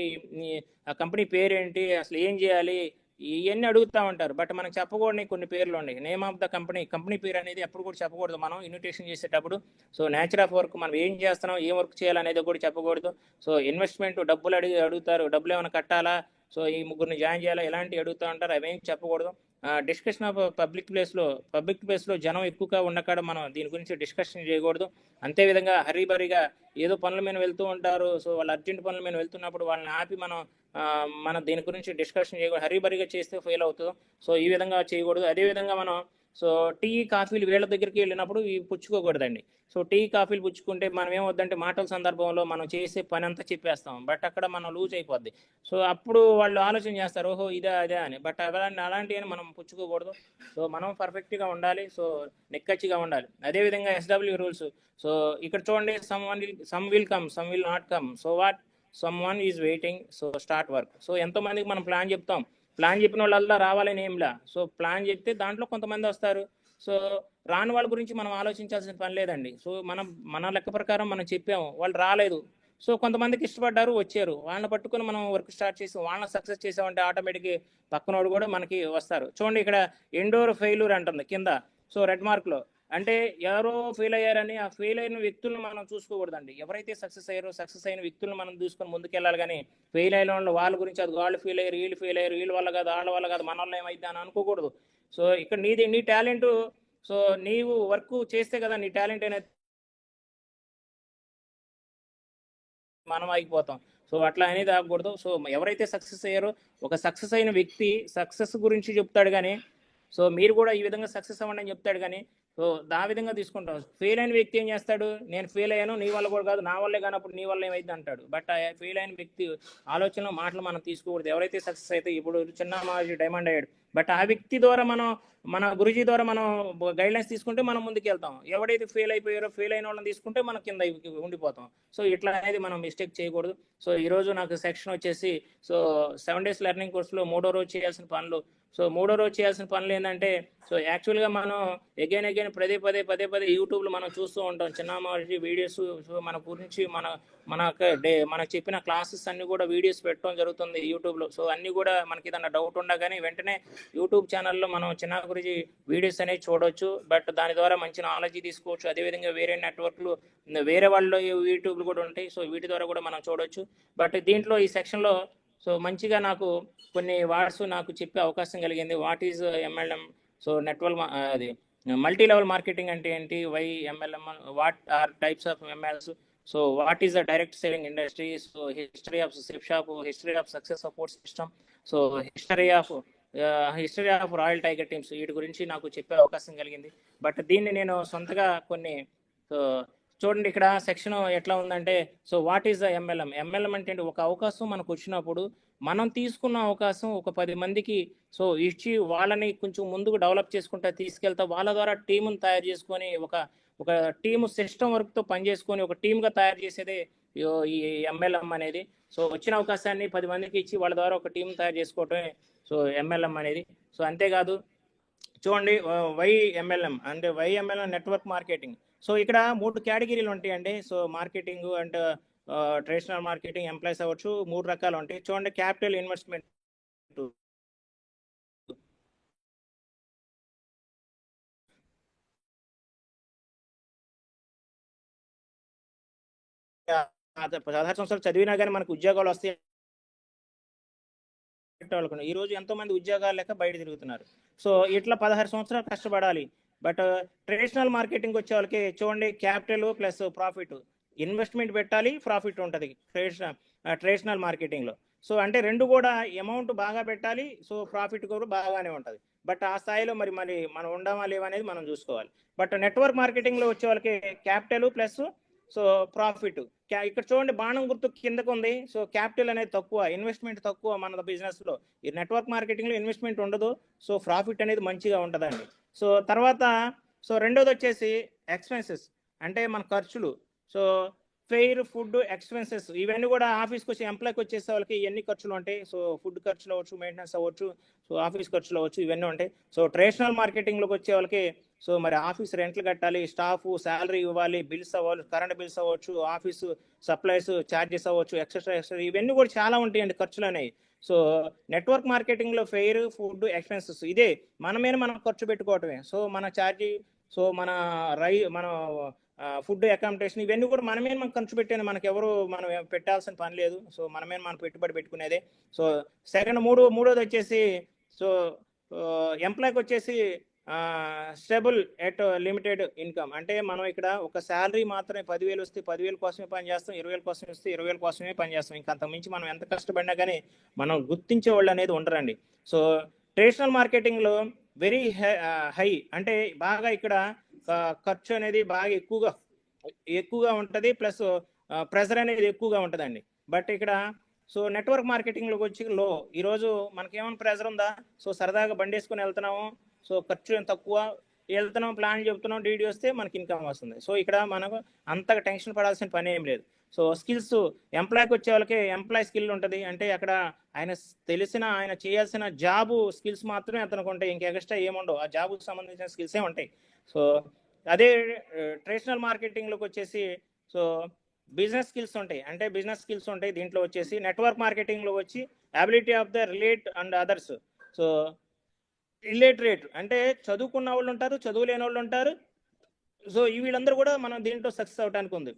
ఆ కంపెనీ పేరు ఏంటి, అసలు ఏం చేయాలి, ఇవన్నీ అడుగుతూ ఉంటారు. బట్ మనకు చెప్పకూడని కొన్ని పేర్లు ఉన్నాయి. నేమ్ ఆఫ్ ద కంపెనీ పేరు అనేది ఎప్పుడు కూడా చెప్పకూడదు మనం ఇన్విటేషన్ చేసేటప్పుడు. సో నేచర్ ఆఫ్ వర్క్, మనం ఏం చేస్తున్నాం, ఏం వర్క్ చేయాలనేది కూడా చెప్పకూడదు. సో ఇన్వెస్ట్మెంట్ డబ్బులు అడుగుతారు, డబ్బులు ఏమైనా కట్టాలా, సో ఈ ముగ్గురిని జాయిన్ చేయాలా, ఇలాంటివి అడుగుతూ ఉంటారు, అవేం చెప్పకూడదు. డిస్కషన్ ఆఫ్ పబ్లిక్ ప్లేస్లో జనం ఎక్కువగా ఉండకాడ మనం దీని గురించి డిస్కషన్ చేయకూడదు. అంతేవిధంగా హరీబరీగా ఏదో పనుల మీద వెళ్తూ ఉంటారు, సో వాళ్ళు అర్జెంట్ పనుల మీద వెళ్తున్నప్పుడు వాళ్ళని ఆపి మన దీని గురించి డిస్కషన్ చేయకూడదు. హరీబరీగా చేస్తే ఫెయిల్ అవుతుంది. సో ఈ విధంగా చేయకూడదు. అదేవిధంగా మనం సో టీ కాఫీలు వీళ్ళ దగ్గరికి వెళ్ళినప్పుడు ఇవి పుచ్చుకోకూడదండి. సో టీ కాఫీలు పుచ్చుకుంటే మనం ఏమవుద్దంటే మాటల సందర్భంలో మనం చేసే పని అంతా చెప్పేస్తాం, బట్ అక్కడ మనం లూజ్ అయిపోద్ది. సో అప్పుడు వాళ్ళు ఆలోచన చేస్తారు, ఓహో ఇదే అదే అని. బట్ అలాంటివి మనం పుచ్చుకోకూడదు. సో మనం పర్ఫెక్ట్గా ఉండాలి, సో నిక్కచ్చిగా ఉండాలి. అదేవిధంగా SW రూల్స్. సో ఇక్కడ చూడండి, some will come, some will not come, so what, some one is waiting, so start work. So ఎంతోమందికి మనం ప్లాన్ చెప్తాం, ప్లాన్ చెప్పిన వాళ్ళల్లా రావాలని ఏంలా. సో ప్లాన్ చెప్తే దాంట్లో కొంతమంది వస్తారు, సో రాని వాళ్ళ గురించి మనం ఆలోచించాల్సిన పని లేదండి. సో మన లెక్క ప్రకారం మనం చెప్పాము, వాళ్ళు రాలేదు, సో కొంతమందికి ఇష్టపడ్డారు, వచ్చారు, వాళ్ళని పట్టుకొని మనం వర్క్ స్టార్ట్ చేసి వాళ్ళని సక్సెస్ చేసామంటే ఆటోమేటిక్గా పక్కనోడు కూడా మనకి వస్తారు. చూడండి ఇక్కడ ఎండోర్ ఫెయిల్యూర్ అంటుంది కింద, సో రెడ్ మార్క్లో. అంటే ఎవరో ఫెయిల్ అయ్యారని ఆ ఫెయిల్ అయిన వ్యక్తులను మనం చూసుకోకూడదండి. ఎవరైతే సక్సెస్ అయ్యారో సక్సెస్ అయిన వ్యక్తులను మనం చూసుకొని ముందుకెళ్ళాలి, కానీ ఫెయిల్ అయిన వాళ్ళు వాళ్ళ గురించి అది వాళ్ళు ఫెయిల్ అయ్యారు, వీళ్ళ వల్ల కాదు, వాళ్ళ వల్ల కాదు, మన వల్ల ఏమైతే అని అనుకోకూడదు. సో ఇక్కడ నీ టాలెంట్, సో నీవు వర్క్ చేస్తే కదా నీ టాలెంట్ అనేది మనం ఆగిపోతాం. సో అట్లా అనేది ఆగకూడదు. సో ఎవరైతే సక్సెస్ అయ్యారో, ఒక సక్సెస్ అయిన వ్యక్తి సక్సెస్ గురించి చెప్తాడు, కానీ సో మీరు కూడా ఈ విధంగా సక్సెస్ అవ్వండి అని చెప్తాడు, కానీ సో సో ఆ విధంగా తీసుకుంటాం. ఫెయిల్ అయిన వ్యక్తి ఏం చేస్తాడు, నేను ఫెయిల్ అయ్యాను, నీ వల్ల కూడా కాదు, నా వల్లే కానప్పుడు నీ వల్ల ఏమైంది అంటాడు. బట్ ఆ ఫెయిల్ అయిన వ్యక్తి ఆలోచనలు మాటలు మనం తీసుకోకూడదు. ఎవరైతే సక్సెస్ అయితే ఇప్పుడు చిన్న మాజీ డైమండ్ అయ్యాడు, బట్ ఆ వ్యక్తి ద్వారా మనం మన గురుజీ ద్వారా మనం గైడ్లైన్స్ తీసుకుంటే మనం ముందుకు వెళ్తాం. ఎవడైతే ఫెయిల్ అయిపోయారో ఫెయిల్ అయిన వాళ్ళని తీసుకుంటే మనం కింద ఉండిపోతాం. సో ఇట్లా అనేది మనం మిస్టేక్ చేయకూడదు. సో ఈరోజు నాకు సెక్షన్ వచ్చేసి సో 7 days లెర్నింగ్ కోర్సులో 3వ రోజు చేయాల్సిన పనులు. సో 3వ రోజు చేయాల్సిన పనులు ఏంటంటే, సో యాక్చువల్గా మనం అగైన్ పదే యూట్యూబ్లో మనం చూస్తూ ఉంటాం చిన్న మాజీ వీడియోస్. సో మన గురించి మనకు చెప్పిన క్లాసెస్ అన్ని కూడా వీడియోస్ పెట్టడం జరుగుతుంది యూట్యూబ్లో. సో అన్ని కూడా మనకి ఏదన్నా డౌట్ ఉండగానే వెంటనే యూట్యూబ్ ఛానల్లో మనం చిన్న గురించి వీడియోస్ అనేవి చూడవచ్చు. బట్ దాని ద్వారా మంచి నాలెడ్జ్ తీసుకోవచ్చు. అదేవిధంగా వేరే నెట్వర్క్లు వేరే వాళ్ళు యూట్యూబ్లు కూడా ఉంటాయి. సో వీటి ద్వారా కూడా మనం చూడవచ్చు. బట్ దీంట్లో ఈ సెక్షన్లో సో మంచిగా నాకు కొన్ని వర్డ్స్ నాకు చెప్పే అవకాశం కలిగింది. What is MLM, so network అది మల్టీ లెవెల్ మార్కెటింగ్ అంటే ఏంటి, why MLM, what are types of MLs, so what is the direct selling industry, so history of Safe Shop, history of success support system, so history of royal tiger teams, వీటి గురించి నాకు చెప్పే అవకాశం కలిగింది. But దీన్ని నేను సొంతగా కొన్ని సో చూడండి ఇక్కడ సెక్షన్ ఎట్లా ఉందంటే, so what is the MLM. MLM అంటే ఒక అవకాశం మనకు వచ్చినప్పుడు మనం తీసుకున్న అవకాశం ఒక 10 మందికి సో ఇచ్చి వాళ్ళని కొంచెం ముందుకు డెవలప్ చేసుకుంటా తీసుకెళ్తా, వాళ్ళ ద్వారా టీమును తయారు చేసుకొని ఒక టీము సిస్టమ్ వర్క్తో పనిచేసుకొని ఒక టీమ్గా తయారు చేసేదే ఈ ఎంఎల్ఎం అనేది. సో వచ్చిన అవకాశాన్ని 10 మందికి ఇచ్చి వాళ్ళ ద్వారా ఒక టీం తయారు చేసుకోవటమే సో ఎంఎల్ఎం అనేది. సో అంతేకాదు చూడండి వై ఎంఎల్ఎం అంటే why MLM network marketing. So ఇక్కడ 3 కేటగిరీలు ఉంటాయండి. So marketing and traditional marketing, employees అవ్వచ్చు, 3 రకాలు ఉంటాయి. చూడండి క్యాపిటల్ ఇన్వెస్ట్మెంట్, అది 16 సంవత్సరాలు చదివినా కానీ మనకు ఉద్యోగాలు వస్తాయి. ఈ రోజు ఎంతో మంది ఉద్యోగాలు లేక బయట తిరుగుతున్నారు. సో ఇట్లా 16 సంవత్సరాలు కష్టపడాలి. బట్ ట్రెడిషనల్ మార్కెటింగ్ వచ్చే వాళ్ళకి చూడండి క్యాపిటల్ ప్లస్ ప్రాఫిట్, ఇన్వెస్ట్మెంట్ పెట్టాలి, ప్రాఫిట్ ఉంటుంది ట్రెడిషనల్ మార్కెటింగ్లో. సో అంటే రెండు కూడా అమౌంట్ బాగా పెట్టాలి, సో ప్రాఫిట్ కూడా బాగానే ఉంటుంది. బట్ ఆ స్థాయిలో మరి మనం ఉండమా లేవా అనేది మనం చూసుకోవాలి. బట్ నెట్వర్క్ మార్కెటింగ్లో వచ్చే వాళ్ళకి క్యాపిటల్ ప్లస్ సో ప్రాఫిట్. ఇక్కడ చూడండి బాణం గుర్తు కిందకు ఉంది. సో క్యాపిటల్ అనేది తక్కువ, ఇన్వెస్ట్మెంట్ తక్కువ మన బిజినెస్లో. ఈ నెట్వర్క్ మార్కెటింగ్లో ఇన్వెస్ట్మెంట్ ఉండదు, సో ప్రాఫిట్ అనేది మంచిగా ఉంటుందండి. సో తర్వాత సో రెండోది వచ్చేసి ఎక్స్పెన్సెస్ అంటే మన ఖర్చులు. సో ఫెయిర్, ఫుడ్, ఎక్స్పెన్సెస్ ఇవన్నీ కూడా ఆఫీస్కి వచ్చి ఎంప్లాయ్కి వచ్చేసే వాళ్ళకి ఎన్ని ఖర్చులు ఉంటాయి. సో ఫుడ్ ఖర్చులు అవ్వచ్చు, మెయింటెనెన్స్ అవ్వచ్చు, సో ఆఫీస్ ఖర్చులు అవ్వచ్చు, ఇవన్నీ ఉంటాయి. సో ట్రెడిషనల్ మార్కెటింగ్లోకి వచ్చే వాళ్ళకి సో మరి ఆఫీస్ రెంట్లు కట్టాలి, స్టాఫ్ శాలరీ ఇవ్వాలి, బిల్స్ అవ్వాలి, కరెంట్ బిల్స్ అవ్వచ్చు, ఆఫీసు సప్లైస్ ఛార్జెస్ అవ్వచ్చు, ఎక్స్ట్రా ఇవన్నీ కూడా చాలా ఉంటాయండి ఖర్చులు అనేవి. సో నెట్వర్క్ మార్కెటింగ్లో ఫెయిర్, ఫుడ్, ఎక్స్పెన్సెస్ ఇదే మనం ఖర్చు పెట్టుకోవటమే. సో మన ఛార్జీ, సో మన ఫుడ్, అకామిడేషన్ ఇవన్నీ కూడా మనం ఖర్చు పెట్టాను, మనకు ఎవరు మనం పెట్టాల్సిన పని లేదు. సో మనం పెట్టుబడి పెట్టుకునేదే. సో సెకండ్ మూడోది వచ్చేసి సో ఎంప్లాయ్కి వచ్చేసి స్టేబుల్ ఎట్ లిమిటెడ్ ఇన్కమ్ అంటే మనం ఇక్కడ ఒక శాలరీ మాత్రమే 10,000 వస్తే 10,000 కోసమే పనిచేస్తాం, 20,000 కోసం వస్తే 20,000 కోసమే పనిచేస్తాం. ఇంకా అంతకుమించి మనం ఎంత కష్టపడినా కానీ మనం గుర్తించే వాళ్ళు అనేది ఉండరండి. సో ట్రెడిషనల్ మార్కెటింగ్లో వెరీ హై అంటే బాగా ఇక్కడ ఖర్చు అనేది బాగా ఎక్కువగా ఉంటుంది, ప్లస్ ప్రెజర్ అనేది ఎక్కువగా ఉంటుందండి. బట్ ఇక్కడ సో నెట్వర్క్ మార్కెటింగ్లోకి వచ్చి లో. ఈరోజు మనకేమైనా ప్రెజర్ ఉందా? సో సరదాగా బండి వేసుకొని వెళ్తున్నాము, సో ఖర్చు తక్కువ, వెళ్తున్నాం, ప్లాన్ చెప్తున్నాం, డీడీ వస్తే మనకి ఇన్కమ్ వస్తుంది. సో ఇక్కడ మనకు అంతగా టెన్షన్ పడాల్సిన పని ఏం లేదు. సో స్కిల్స్ ఎంప్లాయ్కి వచ్చే వాళ్ళకి ఎంప్లాయ్ స్కిల్ ఉంటుంది. అంటే అక్కడ ఆయన చేయాల్సిన జాబు స్కిల్స్ మాత్రమే అతనికి ఉంటాయి, ఇంకా ఎక్స్ట్రా ఏముండవు, ఆ జాబుకి సంబంధించిన స్కిల్సే ఉంటాయి. సో అదే ట్రెడిషనల్ మార్కెటింగ్లోకి వచ్చేసి సో బిజినెస్ స్కిల్స్ ఉంటాయి. అంటే బిజినెస్ స్కిల్స్ ఉంటాయి దీంట్లో వచ్చేసి. నెట్వర్క్ మార్కెటింగ్లో వచ్చి ability of the relate and others. So illiterate అంటే చదువుకున్న వాళ్ళు ఉంటారు, చదువు లేని వాళ్ళు ఉంటారు. సో వీళ్ళందరూ కూడా మనం దీంట్లో సక్సెస్ అవడానికి ఉంది.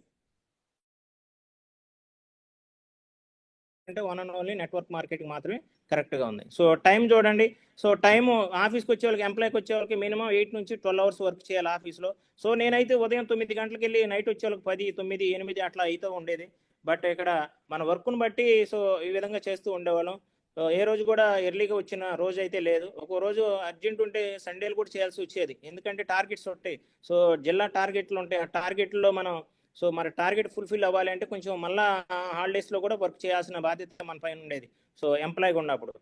అంటే one and only network marketing మాత్రమే కరెక్ట్గా ఉంది. సో టైం చూడండి. సో టైము ఆఫీస్కి వచ్చే వాళ్ళకి, ఎంప్లాయ్కి వచ్చే వాళ్ళకి మినిమం 8 నుంచి 12 అవర్స్ వర్క్ చేయాలి ఆఫీస్లో. సో నేనైతే ఉదయం 9 గంటలకు వెళ్ళి నైట్ వచ్చే వాళ్ళకి 10, 9, 8 అట్లా అయితే ఉండేది. బట్ ఇక్కడ మన వర్క్ను బట్టి సో ఈ విధంగా చేస్తూ ఉండేవాళ్ళం. ఏ రోజు కూడా ఎర్లీగా వచ్చిన రోజు అయితే లేదు. ఒక రోజు అర్జెంట్ ఉంటే సండేలు కూడా చేయాల్సి వచ్చేది, ఎందుకంటే టార్గెట్స్ ఉంటాయి. సో జిల్లా టార్గెట్లు ఉంటాయి, ఆ టార్గెట్లో మనం సో మరి టార్గెట్ ఫుల్ఫిల్ అవ్వాలి అంటే కొంచెం మళ్ళా హాలిడేస్లో కూడా వర్క్ చేయాల్సిన బాధ్యత మన పైన ఉండేది, సో ఎంప్లాయ్గా ఉన్నప్పుడు.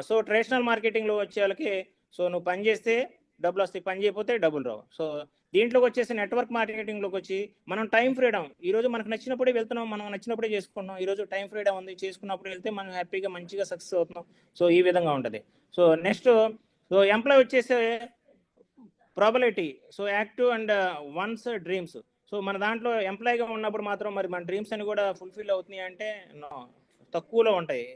సో ట్రెడిషనల్ మార్కెటింగ్లో వచ్చే వాళ్ళకి సో నువ్వు పని చేస్తే డబ్బులు వస్తాయి, పని చేయకపోతే డబ్బులు రావు. సో దీంట్లోకి వచ్చేసి నెట్వర్క్ మార్కెటింగ్లోకి వచ్చి మనం టైం ఫ్రీడమ్, ఈరోజు మనకు నచ్చినప్పుడే వెళ్తున్నాం, మనం నచ్చినప్పుడే చేసుకుంటున్నాం. ఈరోజు టైం ఫ్రీడమ్ ఉంది, చేసుకున్నప్పుడు వెళ్తే మనం హ్యాపీగా మంచిగా సక్సెస్ అవుతున్నాం. సో ఈ విధంగా ఉంటుంది. సో నెక్స్ట్ సో ఎంప్లాయ్ వచ్చేసి probability, so active and once dreams. So మన దాంట్లో ఎంప్లాయ్గా ఉన్నప్పుడు మాత్రం మరి మన డ్రీమ్స్ అని కూడా ఫుల్ఫిల్ అవుతున్నాయి అంటే తక్కువలో ఉంటాయి.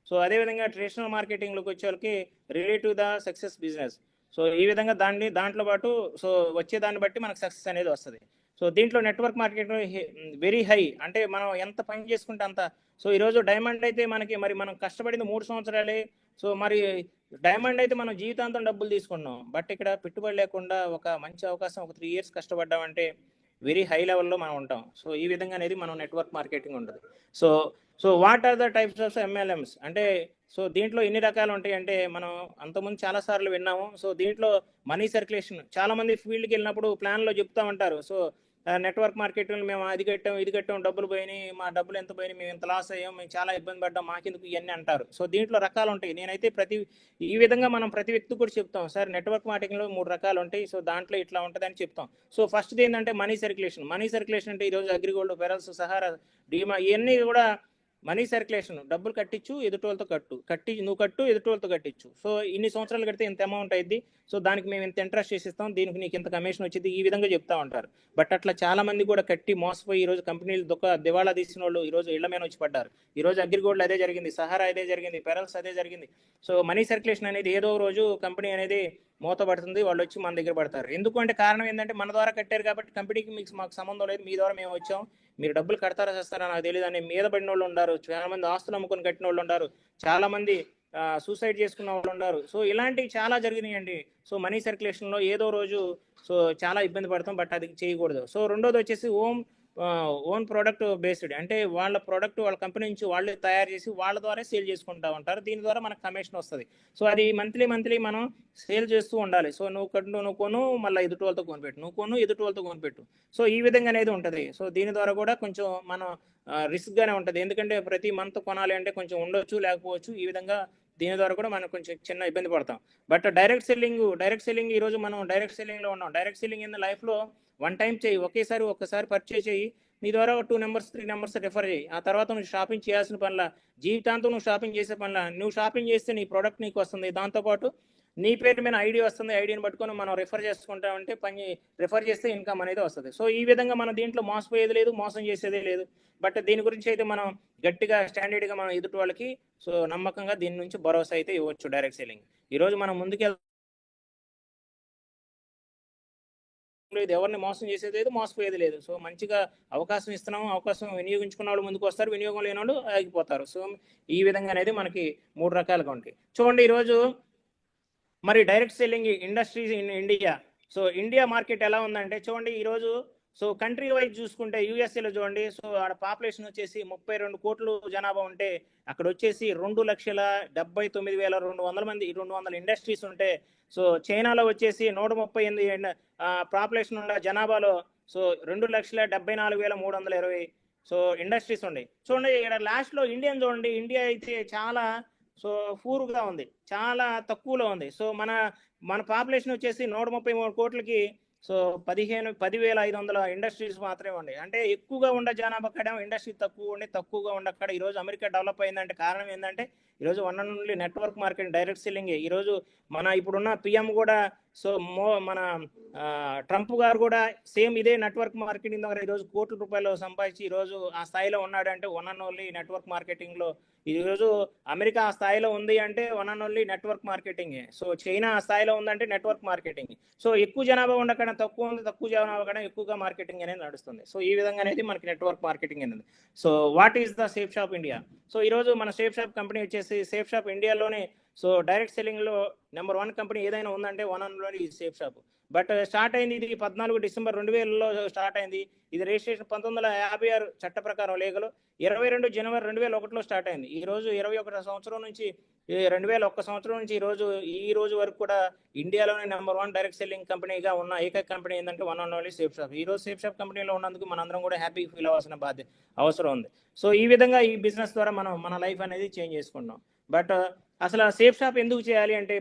సో అదేవిధంగా ట్రెడిషనల్ మార్కెటింగ్లోకి వచ్చే వాళ్ళకి relative the success business. So ఈ విధంగా దాంట్లో పాటు సో వచ్చే దాన్ని బట్టి మనకు సక్సెస్ అనేది వస్తుంది. సో దీంట్లో నెట్వర్క్ మార్కెటింగ్ వెరీ హై, అంటే మనం ఎంత పని చేసుకుంటే అంత. సో ఈరోజు డైమండ్ అయితే మనకి మరి మనం కష్టపడింది 3 సంవత్సరాలే. సో మరి డైమండ్ అయితే మనం జీవితాంతం డబ్బులు తీసుకున్నాం, బట్ ఇక్కడ పెట్టుబడి లేకుండా ఒక మంచి అవకాశం, ఒక 3 years కష్టపడ్డామంటే వెరీ హై లెవెల్లో మనం ఉంటాం. సో ఈ విధంగా అనేది మనం నెట్వర్క్ మార్కెటింగ్ ఉంటుంది. So so what are the types of MLMs అంటే సో దీంట్లో ఎన్ని రకాలు ఉంటాయి అంటే మనం అంతకుముందు చాలా సార్లు విన్నాము. సో దీంట్లో మనీ సర్క్యులేషన్, చాలా మంది ఫీల్డ్కి వెళ్ళినప్పుడు ప్లాన్లో చెప్తా ఉంటారు. సో నెట్వర్క్ మార్కెటింగ్ మేము అది కట్టాం ఇది కట్టాం, డబ్బులు పోయినాయి, మా డబ్బులు ఎంత పోయినాయి, మేము ఇంత లాస్ అయ్యాం, మేము చాలా ఇబ్బంది పడ్డాం, మాకెందుకు ఇవన్నీ అంటారు. సో దీంట్లో రకాలు ఉంటాయి. నేనైతే ఈ విధంగా మనం ప్రతి వ్యక్తి కూడా చెప్తాం, సార్ నెట్వర్క్ మార్కెటింగ్లో 3 రకాలు ఉంటాయి, సో దాంట్లో ఇట్లా ఉంటుంది అని చెప్తాం. సో ఫస్ట్ ఏంటంటే మనీ సర్క్యులేషన్. మనీ సర్క్యులేషన్ అంటే ఈరోజు అగ్రిగోల్డ్, పెరల్స్, సహారా, డీమా ఇవన్నీ కూడా మనీ సర్క్యులేషన్. డబ్బులు కట్టించు, ఎదుటోళ్ళతో నువ్వు కట్టు, ఎదుటోళ్ళతో కట్టించు. సో ఇన్ని సంవత్సరాలు కడితే ఇంత అమౌంట్ అయింది, సో దానికి మేము ఇంత ఇంట్రెస్ట్ చేసిస్తాం, దీనికి నీకు ఇంత కమిషన్ వచ్చింది, ఈ విధంగా చెప్తా ఉంటారు. బట్ అట్లా చాలా మంది కూడా కట్టి మోసపోయి ఈరోజు కంపెనీలు దివాళా తీసిన వాళ్ళు ఈరోజు ఇళ్ల మీద వచ్చి పడ్డారు. ఈరోజు అగ్రిగోల్డ్ అదే జరిగింది, సహారా అదే జరిగింది, పెరల్స్ అదే జరిగింది. సో మనీ సర్క్యులేషన్ అనేది ఏదో రోజు కంపెనీ అనేది మూతపడుతుంది, వాళ్ళు వచ్చి మన దగ్గర పడతారు. ఎందుకంటే కారణం ఏంటంటే మన ద్వారా కట్టారు కాబట్టి కంపెనీకి మాకు సంబంధం లేదు, మీ ద్వారా మేము వచ్చాం, మీరు డబ్బులు కడతారా చేస్తారా నాకు తెలియదు అని మీద పడిన వాళ్ళు ఉన్నారు. చాలా మంది ఆస్తులు అమ్ముకొని కట్టిన వాళ్ళు ఉన్నారు, చాలా మంది సూసైడ్ చేసుకున్న వాళ్ళు ఉన్నారు. సో ఇలాంటివి చాలా జరిగినాయండి. సో మనీ సర్క్యులేషన్లో ఏదో రోజు సో చాలా ఇబ్బంది పడతాం, బట్ అది చేయకూడదు. సో రెండోది వచ్చేసి ఓన్ ప్రోడక్ట్ బేస్డ్, అంటే వాళ్ళ ప్రోడక్ట్ వాళ్ళ కంపెనీ నుంచి వాళ్ళే తయారు చేసి వాళ్ళ ద్వారా సేల్ చేసుకుంటూ ఉంటారు, దీని ద్వారా మనకు కమిషన్ వస్తుంది. సో అది మంత్లీ మనం సేల్ చేస్తూ ఉండాలి. సో నువ్వు కొను, మళ్ళీ ఎదుటి వాళ్ళతో కొనిపెట్టు, నువ్వు కొను, ఎదుటి వాళ్ళతో కొనిపెట్టు. సో ఈ విధంగా అనేది ఉంటుంది. సో దీని ద్వారా కూడా కొంచెం మనం రిస్క్గానే ఉంటుంది, ఎందుకంటే ప్రతి మంత్ కొనాలి అంటే కొంచెం ఉండొచ్చు, లేకపోవచ్చు. ఈ విధంగా దీని ద్వారా కూడా మనం కొంచెం చిన్న ఇబ్బంది పడతాం. బట్ డైరెక్ట్ సెల్లింగ్ ఈరోజు మనం డైరెక్ట్ సెల్లింగ్లో ఉన్నాం. డైరెక్ట్ సెల్లింగ్ ఇన్ లైఫ్లో వన్ టైం చేయి, ఒక్కసారి పర్చేజ్ చేయి, నీ ద్వారా 2 numbers 3 numbers రెఫర్ చేయి. ఆ తర్వాత నువ్వు షాపింగ్ చేయాల్సిన పనిలా, జీవితాంతం నువ్వు షాపింగ్ చేసే పనిలా. నువ్వు షాపింగ్ చేస్తే నీ ప్రోడక్ట్ నీకు వస్తుంది, దాంతోపాటు నీ పేరు మీద ఐడి వస్తుంది, ఐడిని పట్టుకొని మనం రెఫర్ చేసుకుంటామంటే రెఫర్ చేస్తే ఇన్కమ్ అనేది వస్తుంది. సో ఈ విధంగా మనం దీంట్లో మోసపోయేది లేదు, మోసం చేసేదే లేదు. బట్ దీని గురించి అయితే మనం గట్టిగా స్టాండర్డ్గా మనం ఎదుటి వాళ్ళకి సో నమ్మకంగా దీని నుంచి భరోసా అయితే ఇవ్వచ్చు. డైరెక్ట్ సెల్లింగ్ ఈరోజు మనం ముందుకెళ్తాం, ఇది ఎవరిని మోసం చేసేది లేదు, మోసపోయేది లేదు. సో మంచిగా అవకాశం ఇస్తున్నాము, అవకాశం వినియోగించుకున్న వాళ్ళు ముందుకు వస్తారు, వినియోగం లేని వాళ్ళు ఆగిపోతారు. సో ఈ విధంగా అనేది మనకి 3 రకాలుగా ఉంటాయి. చూడండి ఈరోజు మరి direct selling industries in India. So India market ఎలా ఉందంటే చూడండి ఈరోజు. సో కంట్రీ వైజ్ చూసుకుంటే యూఎస్ఏలో చూడండి, సో ఆడ పాపులేషన్ వచ్చేసి 32 కోట్లు జనాభా ఉంటే అక్కడ వచ్చేసి 2,79,200 మంది, 200 ఇండస్ట్రీస్ ఉంటే. సో చైనాలో వచ్చేసి 138 పాపులేషన్ ఉన్న జనాభాలో సో 2,74,320 సో ఇండస్ట్రీస్ ఉన్నాయి. చూడండి ఇక్కడ లాస్ట్లో ఇండియన్ చూడండి, ఇండియా అయితే చాలా సో పూర్గా ఉంది, చాలా తక్కువలో ఉంది. సో మన పాపులేషన్ వచ్చేసి 133 కోట్లకి సో 10,500 ఇండస్ట్రీస్ మాత్రమే ఉన్నాయి. అంటే ఎక్కువగా ఉండే జనాభా కాడ ఇండస్ట్రీ తక్కువగా ఉండే అక్కడ ఈరోజు అమెరికా డెవలప్ అయిందంటే కారణం ఏంటంటే ఈరోజు one and only network marketing, direct selling. ఈరోజు మన ఇప్పుడున్న పిఎం కూడా సో మన ట్రంప్ గారు కూడా సేమ్ ఇదే నెట్వర్క్ మార్కెటింగ్ ద్వారా ఈరోజు కోట్ల రూపాయలు సంపాదించి ఈరోజు ఆ స్థాయిలో ఉన్నాడంటే వన్ అండ్ ఓన్లీ నెట్వర్క్ మార్కెటింగ్లో. ఈరోజు అమెరికా ఆ స్థాయిలో ఉంది అంటే one and only network marketing. So China ఆ స్థాయిలో ఉందంటే నెట్వర్క్ మార్కెటింగ్. సో ఎక్కువ జనాభా ఉండకన్నా తక్కువ ఉంది, తక్కువ జనాభా కన్నా ఎక్కువగా మార్కెటింగ్ అనేది నడుస్తుంది. సో ఈ విధంగా అనేది మనకి నెట్వర్క్ మార్కెటింగ్ అనేది. So what is the safe shop India? So ఈరోజు మన సేఫ్ షాప్ కంపెనీ వచ్చేసి సేఫ్ షాప్ ఇండియాలోనే సో డైరెక్ట్ సెల్లింగ్లో నెంబర్ 1 కంపెనీ ఏదైనా ఉందంటే one and only safe shop. But start అయింది ఇది 14 డిసెంబర్ 2000లో స్టార్ట్ అయింది. ఇది రిజిస్ట్రేషన్ 1956 చట్ట ప్రకారం లీగల్. 22 జనవరి 2001లో స్టార్ట్ అయింది. ఈ రోజు 21 సంవత్సరం నుంచి 2001 సంవత్సరం నుంచి ఈ రోజు వరకు కూడా ఇండియాలోనే నెంబర్ 1 డైరెక్ట్ సెల్లింగ్ కంపెనీగా ఉన్న ఏకైక కంపెనీ ఏంటంటే one and only safe shop. ఈ రోజు సేఫ్ షాప్ కంపెనీలో ఉన్నందుకు మనందరం కూడా హ్యాపీ ఫీల్ అవ్వాల్సిన అవసరం ఉంది. సో ఈ విధంగా ఈ బిజినెస్ ద్వారా మనం మన లైఫ్ అనేది చేంజ్ చేసుకుంటాం. బట్ అసలు సేఫ్ షాప్ ఎందుకు చేయాలి అంటే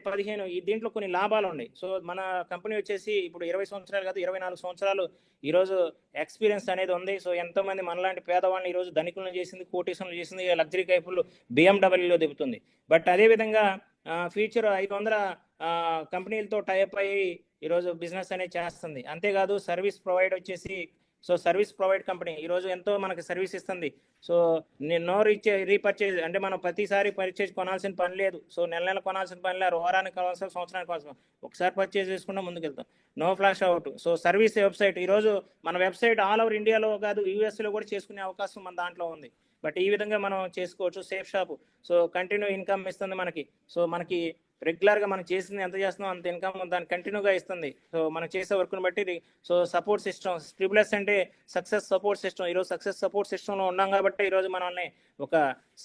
దీంట్లో కొన్ని లాభాలు ఉన్నాయి. సో మన కంపెనీ వచ్చేసి ఇప్పుడు 20 సంవత్సరాలు కాదు 24 సంవత్సరాలు ఈరోజు ఎక్స్పీరియన్స్ అనేది ఉంది. సో ఎంతో మంది మనలాంటి పేదవాళ్ళని ఈరోజు ధనికులను చేసింది, కోటీశ్వరులు చేసింది, లగ్జరీ కైపులు BMW దిగుతుంది. బట్ అదేవిధంగా ఫ్యూచర్ 500 కంపెనీలతో టైప్ అయ్యి ఈరోజు బిజినెస్ అనేది చేస్తుంది. అంతేకాదు సర్వీస్ ప్రొవైడ్ వచ్చేసి సర్వీస్ ప్రొవైడ్ కంపెనీ ఈరోజు ఎంతో మనకి సర్వీస్ ఇస్తుంది. సో నో రీపర్చేజ్ అంటే మనం ప్రతిసారి పర్చేజ్ కొనాల్సిన పని లేదు. సో నెల కొనాల్సిన పని లేదు, వారానికి కావాల్సిన సంవత్సరానికి కావాల్సిన ఒకసారి పర్చేజ్ చేసుకుంటే ముందుకెళ్తాం. No flash out. So service website ఈరోజు మన వెబ్సైట్ ఆల్ ఓవర్ ఇండియాలో కాదు యూఎస్లో కూడా చేసుకునే అవకాశం మన దాంట్లో ఉంది. బట్ ఈ విధంగా మనం చేసుకోవచ్చు safe shop. So continue income ఇస్తుంది మనకి. సో మనకి రెగ్యులర్గా మనం చేసింది ఎంత చేస్తున్నాం అంత ఇన్కమ్ దాన్ని కంటిన్యూగా ఇస్తుంది. సో మనం చేసే వర్క్ని బట్టి సో సపోర్ట్ సిస్టమ్ ట్రిపుల్ఎస్ అంటే సక్సెస్ సపోర్ట్ సిస్టమ్. ఈరోజు సక్సెస్ సపోర్ట్ సిస్టంలో ఉన్నాం కాబట్టి ఈరోజు మనల్ని ఒక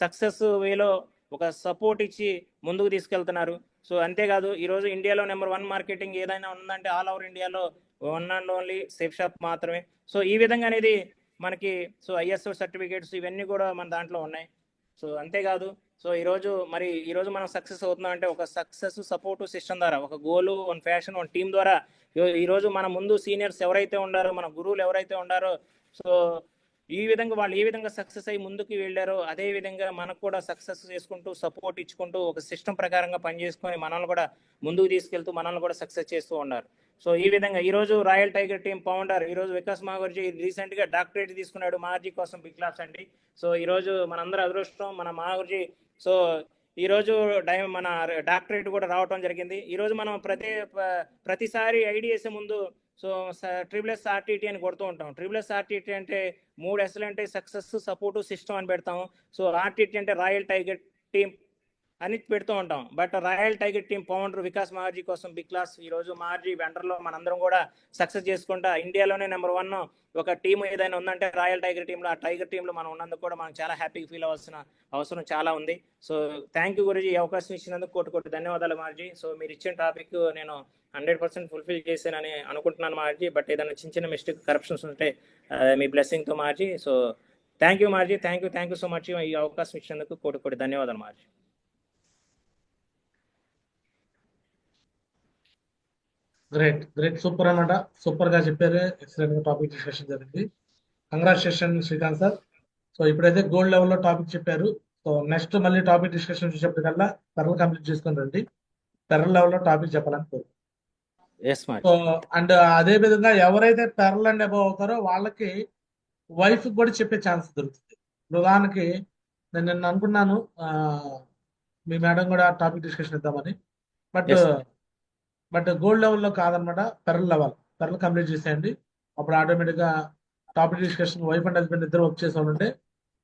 సక్సెస్ వేలో ఒక సపోర్ట్ ఇచ్చి ముందుకు తీసుకెళ్తున్నారు. సో అంతేకాదు ఈరోజు ఇండియాలో నెంబర్ 1 మార్కెటింగ్ ఏదైనా ఉందంటే ఆల్ ఓవర్ ఇండియాలో one and only safe shop మాత్రమే. సో ఈ విధంగా అనేది మనకి ISO సర్టిఫికేట్స్ ఇవన్నీ కూడా మన దాంట్లో ఉన్నాయి. సో అంతేకాదు ఈరోజు మనం సక్సెస్ అవుతున్నాం అంటే ఒక సక్సెస్ సపోర్ట్ సిస్టమ్ ద్వారా, ఒక goal, one fashion, one team ద్వారా ఈరోజు మన ముందు సీనియర్స్ ఎవరైతే ఉండారో, మన గురువులు ఎవరైతే ఉండారో, సో ఈ విధంగా వాళ్ళు ఏ విధంగా సక్సెస్ అయ్యి ముందుకు వెళ్ళారో అదే విధంగా మనకు కూడా సక్సెస్ చేసుకుంటూ సపోర్ట్ ఇచ్చుకుంటూ ఒక సిస్టమ్ ప్రకారంగా పనిచేసుకొని మనల్ని కూడా ముందుకు తీసుకెళ్తూ మనల్ని కూడా సక్సెస్ చేస్తూ ఉన్నారు. సో ఈ విధంగా ఈరోజు రాయల్ టైగర్ టీమ్ ఫౌండర్ ఈరోజు వికాస్ మాగుర్జీ రీసెంట్గా డాక్టరేట్ తీసుకున్నాడు మాగుర్జీ కోసం. బిగ్ క్లాప్స్ అండి. సో ఈరోజు మనందరూ అదృష్టం మన మాగుర్జీ. సో ఈరోజు మన డాక్టరేట్ కూడా రావటం జరిగింది. ఈరోజు మనం ప్రతిసారి ఐడి వేసే ముందు ట్రిపుల్ఎస్ RTT అని కొడుతూ ఉంటాం. ట్రిపుల్ఎస్ RTT అంటే 3 Sలు అంటే సక్సెస్ సపోర్ట్ సిస్టమ్ అని పెడతాము. సో RTT అంటే రాయల్ టైగర్ టీమ్ అని పెడుతూ ఉంటాం. But royal tiger team founder Vikas Magurji కోసం బిగ్ క్లాస్. ఈరోజు మాగుర్జీ వెండర్లో మనందరం కూడా సక్సెస్ చేసుకుంటా ఇండియాలోనే నెంబర్ 1 ఒక టీం ఏదైనా ఉందంటే రాయల్ టైగర్ టీంలో. ఆ టైగర్ టీంలో మనం ఉన్నందుకు కూడా మనం చాలా హ్యాపీగా ఫీల్ అవ్వాల్సిన అవసరం చాలా ఉంది. సో థ్యాంక్ యూ గురూజీ, ఈ అవకాశం ఇచ్చినందుకు కోటి ధన్యవాదాలు మాగుర్జీ. సో మీరు ఇచ్చిన టాపిక్ నేను 100% ఫుల్ఫిల్ చేశానని అనుకుంటున్నాను మాగుర్జీ. బట్ ఏదైనా చిన్న మిస్టేక్ కరప్షన్స్ ఉంటే మీ బ్లెస్సింగ్తో మాగుర్జీ. సో థ్యాంక్ యూ మాగుర్జీ. థ్యాంక్ యూ సో మచ్ ఈ అవకాశం ఇచ్చినందుకు కోటి ధన్యవాదాలు మాగుర్జీ. గ్రేట్ సూపర్ అన్నమాట. సూపర్ గా చెప్పారు. ఎక్సలెంట్ గా టాపిక్ డిస్కషన్ జరిగింది. Congratulation Srikanth sir. సో ఇప్పుడైతే గోల్డ్ లెవెల్లో టాపిక్ చెప్పారు. సో నెక్స్ట్ మళ్ళీ టాపిక్ డిస్కషన్ చూసేప్పటికల్లా పెరల్ కంప్లీట్ చేసుకొని రండి. పెరల్ లెవెల్లో టాపిక్ చెప్పాలని కోరుకుంటున్నాను. సో అండ్ అదే విధంగా ఎవరైతే పెరల్ అండ్ అబౌవ్ అవుతారో వాళ్ళకి వైఫ్ కూడా చెప్పే ఛాన్స్ దొరుకుతుంది. ఉదాహరణకి నేను నిన్న అనుకున్నాను మీ మేడం కూడా టాపిక్ డిస్కషన్ ఇద్దామని. బట్ గోల్డ్ లెవెల్లో కాదనమాట, పెరల్ కంప్లీట్ చేసేయండి. అప్పుడు ఆటోమేటిక్గా topic discussion wife and husband ఇద్దరు వర్క్ చేసే ఉంటే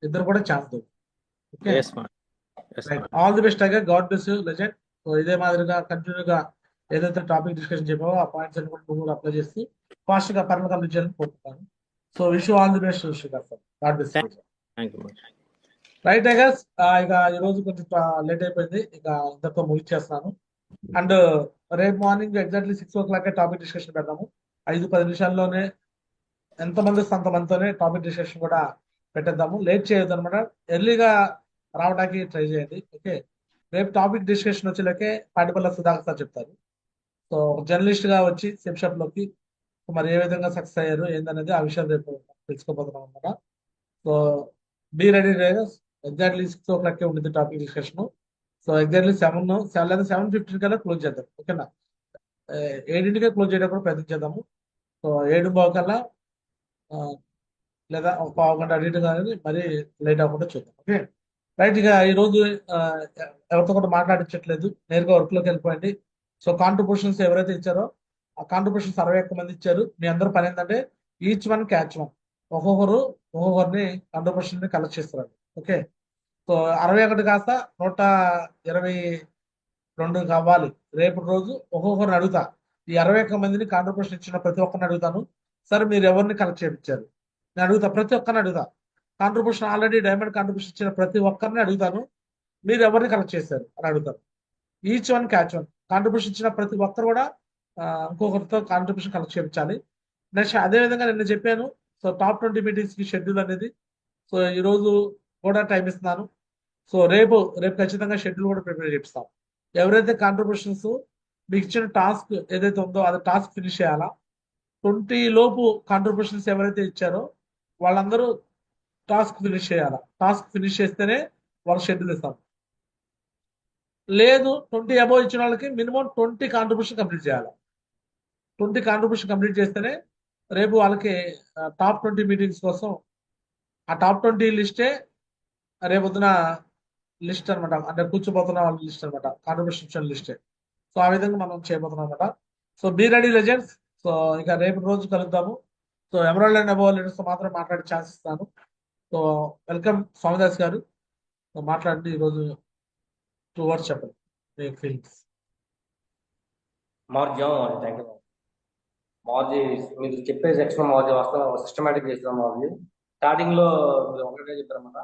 ఇద్దరు కూడా ఛాన్స్ దొరుకుతుంది. ఆల్ ది బెస్ట్ అగా. God bless you legend. So ఇదే మాదిరిగా కంటిన్యూగా ఏదైతే టాపిక్ డిస్కషన్ చెప్పావో ఆ పాయింట్స్ అన్ని కూడా నువ్వు అప్లై చేసి ఫాస్ట్ గా పెరల్ కంప్లీట్ చేయాలని కోరుకుంటాను. So wish you all the best Srikanth sir. God bless you. Right guys, ఇక ఈ రోజు కొంచెం లేట్ అయిపోయింది, ఇక ఇంతతో ముగిచ్చేస్తున్నాను. అండ్ రేపు morning exactly 6 o'clock topic discussion పెడదాము. 5-10 నిమిషాల్లోనే ఎంతమంది వస్తే అంతమందితోనే టాపిక్ డిస్కషన్ కూడా పెట్టేద్దాము. లేట్ చేయొద్దు అనమాట, ఎర్లీగా రావడానికి ట్రై చేయండి. ఓకే, రేపు టాపిక్ డిస్కషన్ వచ్చేలాకే పాటిపల్ల సుధాకర్ సార్ చెప్తారు. సో జర్నలిస్ట్ గా వచ్చి సేఫ్ షాప్ లోకి మరి ఏ విధంగా సక్సెస్ అయ్యారు ఏందనేది ఆ విషయం రేపు తెలుసుకోబోతున్నాం అనమాట. So be ready drivers. Exactly 6 o'clock ఉంటుంది టాపిక్ డిస్కషన్. సో ఎగ్జాక్ట్లీ 7:15 కల్లా క్లోజ్ చేద్దాం. ఓకేనా, 7ంటికే క్లోజ్ చేయడానికి ప్రయత్నం చేద్దాము. సో 7:15 కల్లా లేదా ఒక పావు గంట అడిట్ కానీ మరీ లేట్ అవ్వకుండా చూద్దాం. Okay right. ఇక ఈరోజు ఎవరితో కూడా మాట్లాడించట్లేదు, నేరుగా వర్క్లోకి వెళ్ళిపోయింది. సో కాంట్రిబ్యూషన్స్ ఎవరైతే ఇచ్చారో ఆ కాంట్రిబ్యూషన్స్ 61 మంది ఇచ్చారు. మీ అందరూ పని ఏంటంటే ఈచ్ వన్ క్యాచ్ వన్, ఒక్కొక్కరిని కాంట్రిబ్యూషన్ కలెక్ట్ చేస్తారు. ఓకే, సో 61 కాస్త 122 కావాలి. రేపు రోజు ఒక్కొక్కరిని అడుగుతా ఈ 61 మందిని కాంట్రిబ్యూషన్ ఇచ్చిన ప్రతి ఒక్కరిని అడుగుతాను, సార్ మీరు ఎవరిని కలెక్ట్ చేయించారు? నేను అడుగుతా, ప్రతి ఒక్కరిని అడుగుతా. కాంట్రిబ్యూషన్ ఆల్రెడీ డైమండ్ కాంట్రిబ్యూషన్ ఇచ్చిన ప్రతి ఒక్కరిని అడుగుతాను, మీరు ఎవరిని కలెక్ట్ చేశారు అని అడుగుతాను. Each one catch one. Contribution ఇచ్చిన ప్రతి ఒక్కరు కూడా ఇంకొకరితో కాంట్రిబ్యూషన్ కలెక్ట్ చేయించాలి. నెక్స్ట్ అదే విధంగా నిన్న చెప్పాను, సో టాప్ 20 మీటింగ్స్ కి షెడ్యూల్ అనేది, సో ఈ రోజు కూడా టైం ఇస్తున్నాను. సో రేపు ఖచ్చితంగా షెడ్యూల్ కూడా ప్రిపేర్ చేపిస్తాం. ఎవరైతే కాంట్రిబ్యూషన్స్ మీకు ఇచ్చిన టాస్క్ ఏదైతే ఉందో అది టాస్క్ ఫినిష్ చేయాలా. 20 లోపు కాంట్రిబ్యూషన్స్ ఎవరైతే ఇచ్చారో వాళ్ళందరూ టాస్క్ ఫినిష్ చేయాలా. టాస్క్ ఫినిష్ చేస్తేనే వాళ్ళకి షెడ్యూల్ ఇస్తాం. లేదు 20 అబోవ్ ఇచ్చిన వాళ్ళకి మినిమం 20 కాంట్రిబ్యూషన్ కంప్లీట్ చేయాలి. 20 కాంట్రిబ్యూషన్ కంప్లీట్ చేస్తేనే రేపు వాళ్ళకి టాప్ 20 మీటింగ్స్ కోసం ఆ టాప్ 20 లిస్టే రేపొద్దున లిస్ట్ అనమాట, అంటే కూర్చోబోతున్న వాళ్ళ లిస్ట్ అనమాట, కాంట్రిబ్యూషన్ లిస్టే. సో ఆ విధంగా మనం చేయబోతున్నాం అనమాట. So be ready legends. So ఇక రేపు రోజు కలుద్దాము. So emerald and above leaders తో మాత్రం మాట్లాడే ఛాన్స్ ఇస్తాను. సో వెల్కమ్ స్వామిదాస్ గారు, మాట్లాడండి. ఈరోజు 2 words చెప్పండి మీ ఫీలింగ్స్. మార్జీ థ్యాంక్ యూ మార్జీ. మీరు చెప్పే సెక్షన్ మార్జీ వస్తాం సిస్టమేటిక్ చేస్తాం మార్జీ. స్టార్టింగ్ లో మీరు ఒకటే చెప్పారన్నమాట.